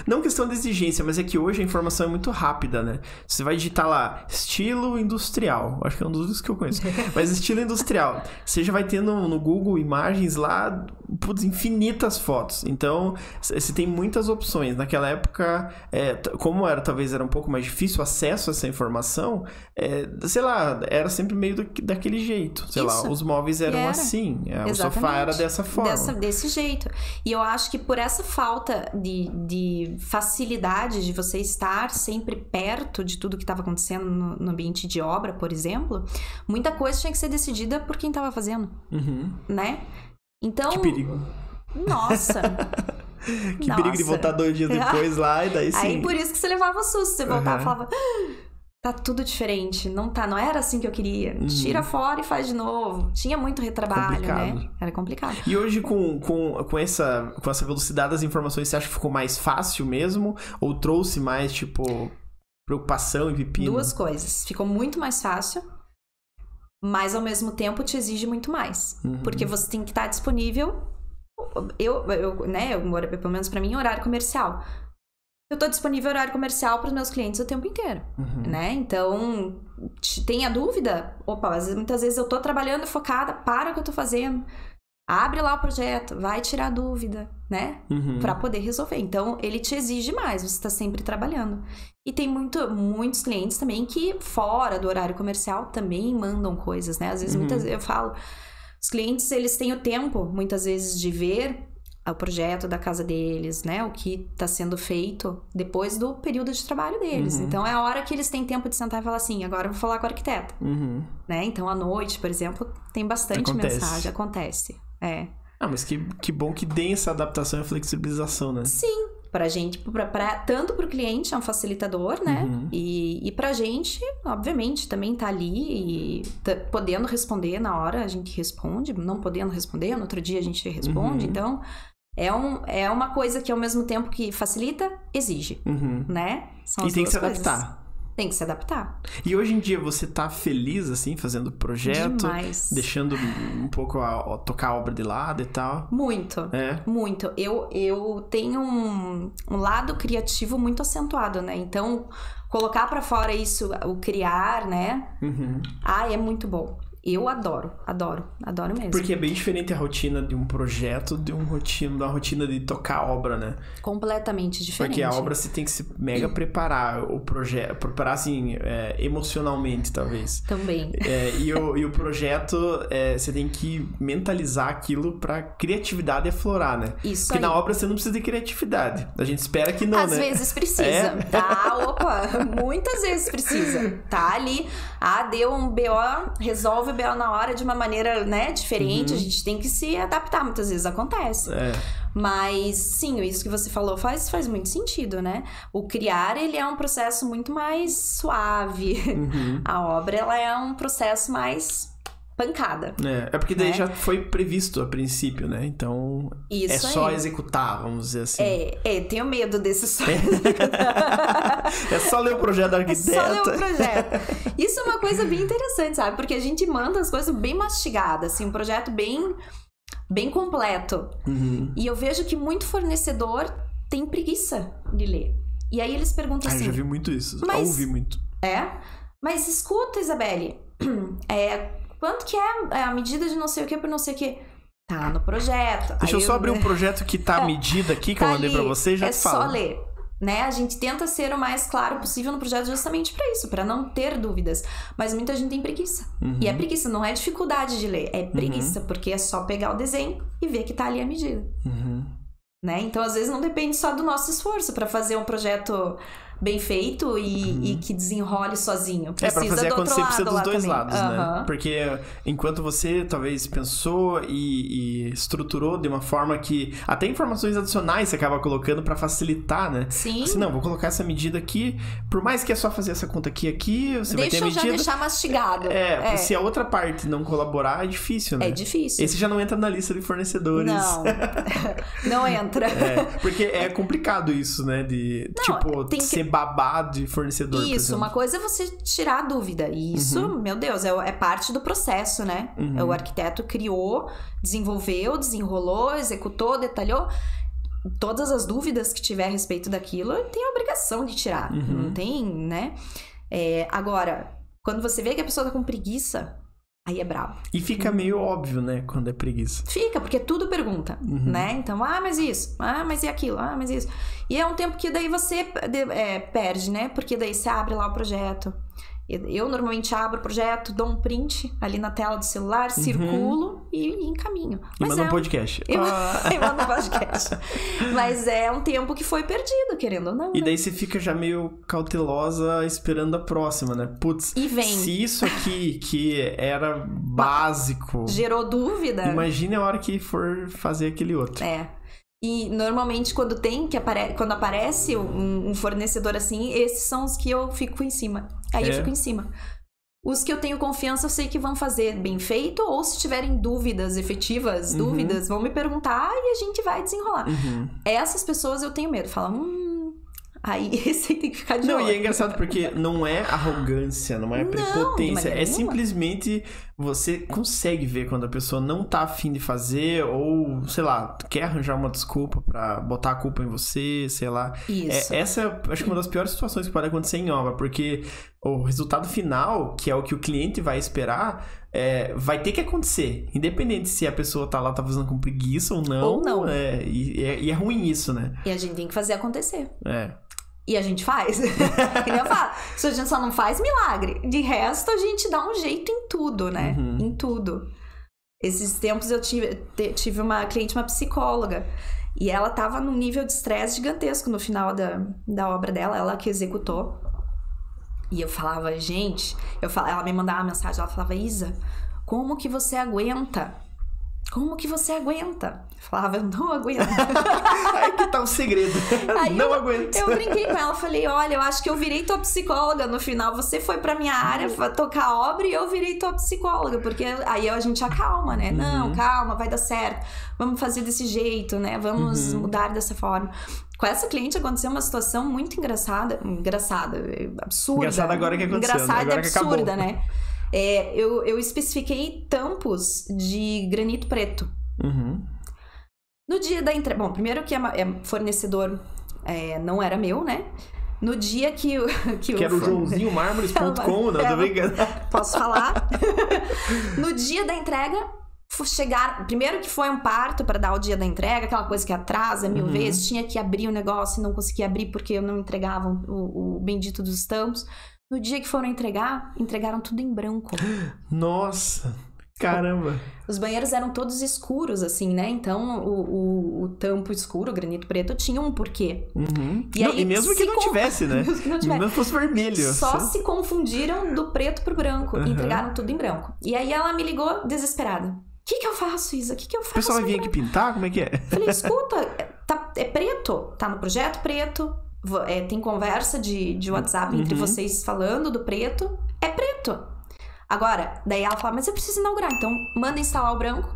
Não questão de exigência, mas é que hoje a informação é muito rápida, né? Você vai digitar lá, estilo industrial. Acho que é um dos que eu conheço. Mas estilo industrial. Você já vai ter no Google imagens lá, infinitas fotos. Então, você tem muitas opções. Naquela época, como talvez era um pouco mais difícil o acesso a essa informação, sei lá, era sempre meio daquele jeito. Sei lá, os móveis eram assim. O sofá era dessa forma.
Desse jeito. E eu acho que por essa falta de facilidade de você estar sempre perto de tudo que estava acontecendo no ambiente de obra, por exemplo, muita coisa tinha que ser decidida por quem estava fazendo, né? Então...
Que perigo.
Nossa!
Que perigo de voltar 2 dias depois lá e daí sim.
Aí por isso que você levava susto, você voltava e falava... Tá tudo diferente, não era assim que eu queria. Tira fora e faz de novo. Tinha muito retrabalho, né? Era complicado.
E hoje, com essa velocidade das informações, você acha que ficou mais fácil mesmo? Ou trouxe mais, preocupação e pepino?
2 coisas. Ficou muito mais fácil, mas ao mesmo tempo te exige muito mais. Porque você tem que estar disponível. Pelo menos pra mim, horário comercial. eu tô disponível horário comercial para os meus clientes o tempo inteiro, né? Então, tem a dúvida? Opa, muitas vezes eu tô trabalhando focada, para o que eu tô fazendo, abre lá o projeto, vai tirar a dúvida, né? Para poder resolver. Então, ele te exige mais, você tá sempre trabalhando. E tem muitos clientes também que, fora do horário comercial, também mandam coisas, né? Às vezes, muitas vezes eu falo, os clientes, eles têm o tempo, muitas vezes, de ver o projeto da casa deles, né? O que está sendo feito depois do período de trabalho deles. Então, é a hora que eles têm tempo de sentar e falar assim, agora eu vou falar com o arquiteto. Né? Então, à noite, por exemplo, tem bastante mensagem. Acontece.
Mas que bom que tem essa adaptação e flexibilização, né?
Sim. Pra gente, tanto pro cliente é um facilitador, né? E pra gente, obviamente, também tá ali e podendo responder na hora, a gente responde. Não podendo responder, no outro dia a gente responde. Então, é uma coisa que ao mesmo tempo que facilita, exige, né?
E tem que se adaptar.
Tem que se adaptar.
E hoje em dia você tá feliz, assim, fazendo projeto?
Demais.
Deixando um pouco tocar a obra de lado e tal?
Muito. Muito. Eu tenho um lado criativo muito acentuado, né? Então, colocar pra fora isso, o criar, né? É muito bom. Eu adoro mesmo.
Porque é bem diferente a rotina de um projeto da rotina de tocar a obra, né?
Completamente diferente.
Porque a obra você tem que se mega preparar, o projeto, preparar assim, emocionalmente, talvez.
Também.
E o projeto, você tem que mentalizar aquilo pra criatividade aflorar, né?
Isso.
Porque
aí.
na obra você não precisa de criatividade. A gente espera que não,
Às vezes precisa. Muitas vezes precisa. Tá ali, deu um BO, resolve o BO na hora de uma maneira, né, diferente. A gente tem que se adaptar, muitas vezes acontece. Mas, sim, isso que você falou faz muito sentido, né? O criar, ele é um processo muito mais suave. A obra, ela é um processo mais pancada.
É porque daí já foi previsto a princípio, né? Então,
isso
só executar, vamos dizer assim.
Tenho medo desse só.
É só ler o projeto da arquiteta.
É só ler o projeto. Isso é uma coisa bem interessante, sabe? Porque a gente manda as coisas bem mastigadas, assim, um projeto bem completo. E eu vejo que muito fornecedor tem preguiça de ler. E aí eles perguntam assim...
eu já vi muito isso. Ouvi muito.
Mas escuta, Isabelle, quanto que é a medida de não sei o que por não sei o que? Tá no projeto.
Deixa eu só abrir um projeto que tá a medida aqui, que eu mandei pra você e já te falo.
É só ler, né? A gente tenta ser o mais claro possível no projeto justamente pra isso, pra não ter dúvidas. Mas muita gente tem preguiça. E é preguiça, não é dificuldade de ler, é preguiça, porque é só pegar o desenho e ver que tá ali a medida. Né? Então, às vezes, não depende só do nosso esforço pra fazer um projeto bem feito e que desenrole sozinho.
Pra fazer acontecer precisa dos dois lados,
também.
né? Porque enquanto você talvez pensou e estruturou de uma forma que até informações adicionais você acaba colocando pra facilitar, né?
Sim.
Assim, não, vou colocar essa medida aqui, por mais que é só fazer essa conta aqui, você vai ter a medida.
Deixa eu já deixar mastigado.
Se a outra parte não colaborar, é difícil, né?
É difícil.
Esse já não entra na lista de fornecedores.
Não, não entra.
Porque é complicado isso, né? De, ser babado de fornecedor.
Isso, uma coisa é você tirar a dúvida. E isso, meu Deus, é parte do processo, né? O arquiteto criou, desenvolveu, desenrolou, executou, detalhou. Todas as dúvidas que tiver a respeito daquilo, ele tem a obrigação de tirar. Não tem, né? Agora, quando você vê que a pessoa tá com preguiça, aí é bravo.
E fica meio óbvio, né? Quando é preguiça.
Fica, porque tudo pergunta, né? Então, mas isso. Mas e aquilo? Mas isso. E é um tempo que daí você perde, né? Porque daí você abre lá o projeto. Eu normalmente abro o projeto, dou um print ali na tela do celular, circulo e encaminho.
E manda um podcast.
E manda um podcast. Mas é um tempo que foi perdido, querendo ou não.
E daí você fica já meio cautelosa esperando a próxima, né? Putz, se isso aqui que era básico...
gerou dúvida.
Imagine a hora que for fazer aquele outro.
E normalmente quando aparece um fornecedor assim, esses são os que eu fico em cima. Aí eu fico em cima. Os que eu tenho confiança, eu sei que vão fazer bem feito, ou se tiverem dúvidas efetivas, vão me perguntar e a gente vai desenrolar. Essas pessoas eu tenho medo. Falam, Aí esse aí tem que ficar de olho.
Não, e é engraçado porque não é arrogância, não é prepotência. É simplesmente você consegue ver quando a pessoa não tá afim de fazer ou, sei lá, quer arranjar uma desculpa pra botar a culpa em você, sei lá.
Isso.
Essa é, acho que, uma das piores situações que pode acontecer em obra, porque o resultado final, que é o que o cliente vai esperar, vai ter que acontecer. Independente se a pessoa tá lá, tá fazendo com preguiça ou não.
Ou não.
E é ruim isso, né?
E a gente tem que fazer acontecer.
É.
E a gente faz. Que nem eu falo. Se a gente só não faz milagre. De resto, a gente dá um jeito em tudo, né? Em tudo. Esses tempos eu tive uma cliente, uma psicóloga. E ela tava num nível de estresse gigantesco no final da obra dela. Ela que executou. E eu falava, gente... ela me mandava uma mensagem. Ela falava, Isa, como que você aguenta? Como que você aguenta? Eu falava, eu não aguento.
Aí que tá o segredo. Aí não aguento.
Eu brinquei com ela, falei, olha, eu acho que eu virei tua psicóloga no final. Você foi pra minha área tocar obra e eu virei tua psicóloga. Porque aí a gente acalma, né? Não, calma, vai dar certo. Vamos fazer desse jeito, né? Vamos mudar dessa forma. Com essa cliente aconteceu uma situação muito engraçada, absurda.
Engraçada agora que aconteceu.
Engraçada
agora
e absurda,
que acabou.
né? Eu especifiquei tampos de granito preto. No dia da entrega... Bom, primeiro que fornecedor não era meu, né? No dia que
era o joãozinhomármores.com, não, tô brincando.
Posso falar? No dia da entrega, primeiro que foi um parto para dar o dia da entrega, aquela coisa que atrasa 1000 vezes, tinha que abrir o negócio e não conseguia abrir porque eu não entregava o bendito dos tampos. No dia que foram entregaram tudo em branco.
Nossa, caramba.
Os banheiros eram todos escuros, assim, né? Então, o tampo escuro, o granito preto, tinha um porquê.
E mesmo que não tivesse, né?
Mesmo que não tivesse.
Mesmo fosse vermelho.
Só se confundiram do preto pro branco. E entregaram tudo em branco. E aí ela me ligou desesperada. O que eu faço, Isa? O que eu faço?
O pessoal vai vir aqui pintar? Como é que é?
Falei, escuta, é preto. Tá no projeto preto. Tem conversa de WhatsApp entre vocês falando do preto. É preto. Agora, daí ela fala, mas eu preciso inaugurar. Então, manda instalar o branco,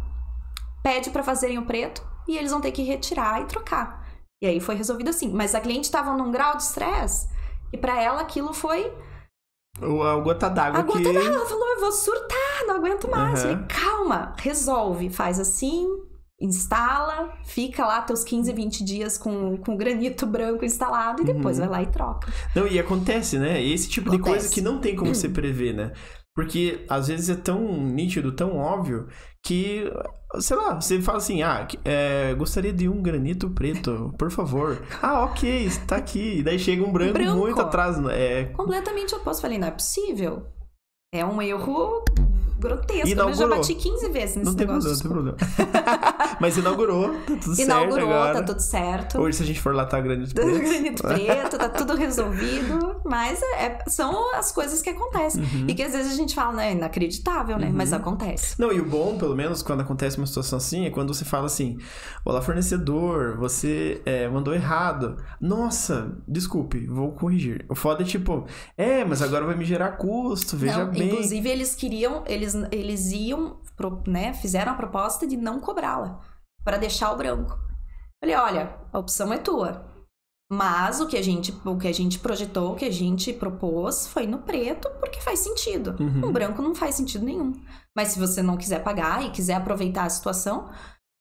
pede pra fazerem o preto e eles vão ter que retirar e trocar. E aí foi resolvido assim. Mas a cliente tava num grau de estresse e pra ela aquilo foi...
A gota d'água
que... A gota d'água. Ela falou, eu vou surtar, não aguento mais. Eu falei, calma, resolve, faz assim... Instala, fica lá teus 15, 20 dias com o granito branco instalado e depois vai lá e troca.
Não, e acontece, né? Esse tipo de coisa que não tem como você prever, né? Porque às vezes é tão nítido, tão óbvio, que, sei lá, você fala assim, gostaria de um granito preto, por favor. Ok, está aqui. E daí chega um branco muito atrás.
Completamente oposto. Falei, não é possível. É um erro... grotesco.
Inaugurou.
Eu já bati 15 vezes nesse negócio.
Não tem problema. Mas inaugurou, tá tudo certo agora.
Tá tudo certo.
Hoje, se a gente for lá, tá granito preto.
Granito preto, tá tudo resolvido. Mas são as coisas que acontecem. E que às vezes a gente fala, né, inacreditável, né? Mas acontece.
Não, e o bom, pelo menos, quando acontece uma situação assim, é quando você fala assim, olá, fornecedor, você mandou errado. Nossa, desculpe, vou corrigir. O foda é tipo, mas agora vai me gerar custo, veja bem.
Inclusive, eles iam, né, fizeram a proposta de não cobrá-la, para deixar o branco. Falei, olha, a opção é tua, mas o que a gente projetou, o que a gente propôs foi no preto, porque faz sentido. O branco não faz sentido nenhum. Mas se você não quiser pagar e quiser aproveitar a situação,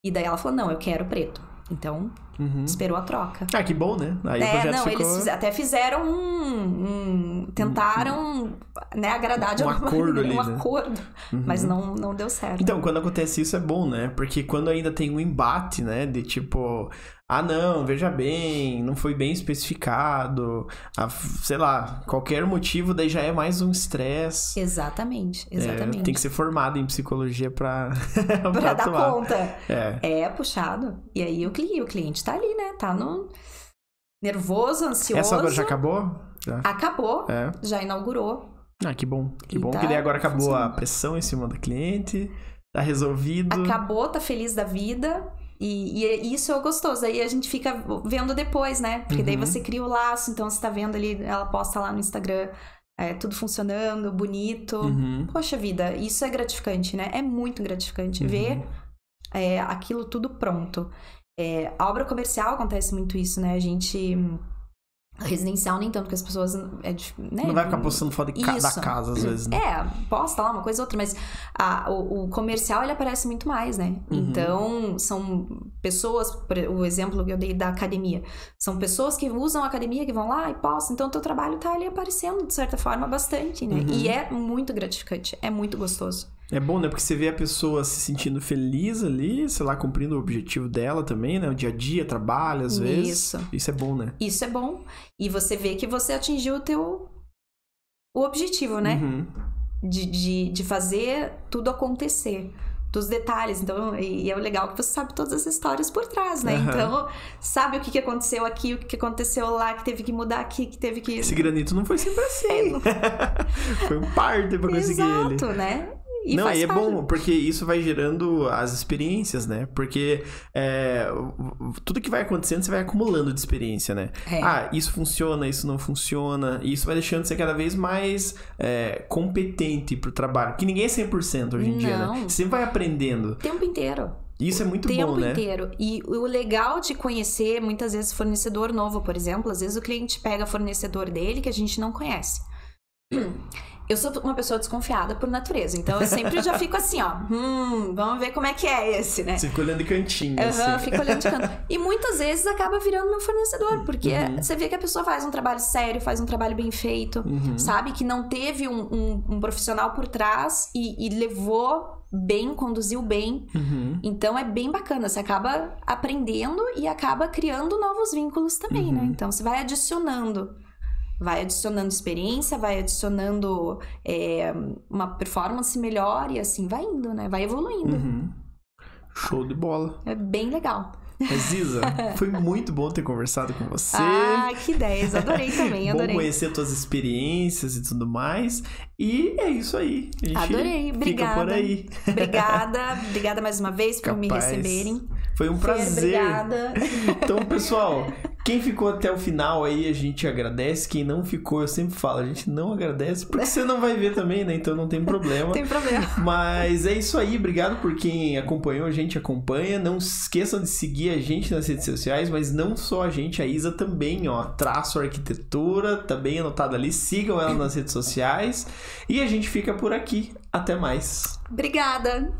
e daí ela falou, não, eu quero preto. Então, esperou a troca.
Que bom, né? Aí o projeto ficou...
eles até fizeram tentaram, né, agradar de alguma maneira, um acordo, mas não deu certo.
Então, quando acontece isso é bom, né? Porque quando ainda tem um embate, né, de tipo... não, veja bem, não foi bem especificado, sei lá, qualquer motivo, daí já é mais um estresse.
Exatamente.
Tem que ser formado em psicologia pra
dar conta. É puxado. E aí o cliente tá ali, né? Tá no nervoso, ansioso.
Essa obra já acabou?
Acabou, já inaugurou.
Que bom. Que bom, que daí agora acabou a pressão em cima do cliente, tá resolvido.
Acabou, tá feliz da vida. E isso é gostoso. Aí a gente fica vendo depois, né? Porque daí você cria o laço, então você tá vendo ali, ela posta lá no Instagram, tudo funcionando, bonito. Poxa vida, isso é gratificante, né? É muito gratificante ver aquilo tudo pronto. A obra comercial acontece muito isso, né? A gente Residencial nem tanto, porque as pessoas... né?
Não vai ficar postando foto da casa, às vezes, né?
Posta lá uma coisa ou outra, mas o comercial, ele aparece muito mais, né? Então, são pessoas... O exemplo que eu dei da academia. São pessoas que usam a academia, que vão lá e postam. Então, o teu trabalho tá ali aparecendo, de certa forma, bastante, né? E é muito gratificante. É muito gostoso.
É bom, né? Porque você vê a pessoa se sentindo feliz ali, sei lá, cumprindo o objetivo dela também, né? O dia a dia, trabalho, às vezes. Isso é bom, né?
Isso é bom. E você vê que você atingiu o objetivo, né? De fazer tudo acontecer. Dos detalhes. Então, e é legal que você sabe todas as histórias por trás, né? Então, sabe o que aconteceu aqui, o que aconteceu lá, que teve que mudar aqui, que teve que...
Esse granito não foi sempre assim. Foi um parto pra conseguir ele.
Exato, né?
E não, e é bom, porque isso vai gerando as experiências, né? Porque tudo que vai acontecendo, você vai acumulando de experiência, né? Isso funciona, isso não funciona. E isso vai deixando você cada vez mais competente pro trabalho. Porque ninguém é 100% hoje em dia, né? Você sempre vai aprendendo.
O tempo inteiro.
Isso é muito bom, né?
O tempo inteiro. E o legal de conhecer, muitas vezes, fornecedor novo, por exemplo, às vezes o cliente pega fornecedor dele que a gente não conhece. Eu sou uma pessoa desconfiada por natureza, então eu sempre já fico assim, ó, vamos ver como é que é esse, né?
Você fica olhando de cantinho, assim.
Fico olhando de canto. E muitas vezes acaba virando meu fornecedor, porque você vê que a pessoa faz um trabalho sério, faz um trabalho bem feito, sabe? Que não teve um profissional por trás e levou bem, conduziu bem. Então é bem bacana, você acaba aprendendo e acaba criando novos vínculos também, né? Então você vai adicionando experiência, vai adicionando uma performance melhor e assim vai indo, né? Vai evoluindo.
Show de bola.
É bem legal.
Mas, Isa, foi muito bom ter conversado com você.
Que 10. Adorei também, adorei.
Bom conhecer tuas experiências e tudo mais. E é isso aí. A gente
adorei, obrigada.
Fica por aí.
Obrigada mais uma vez por me receberem.
Foi um prazer.
Obrigada.
Então, pessoal, quem ficou até o final aí, a gente agradece. Quem não ficou, eu sempre falo, a gente não agradece, porque você não vai ver também, né? Então não tem problema.
Tem problema.
Mas é isso aí, obrigado por quem acompanhou, a gente acompanha. Não esqueçam de seguir a gente nas redes sociais, mas não só a gente, a Isa também, ó. Traço Arquitetura, tá bem anotado ali. Sigam ela nas redes sociais. E a gente fica por aqui. Até mais.
Obrigada.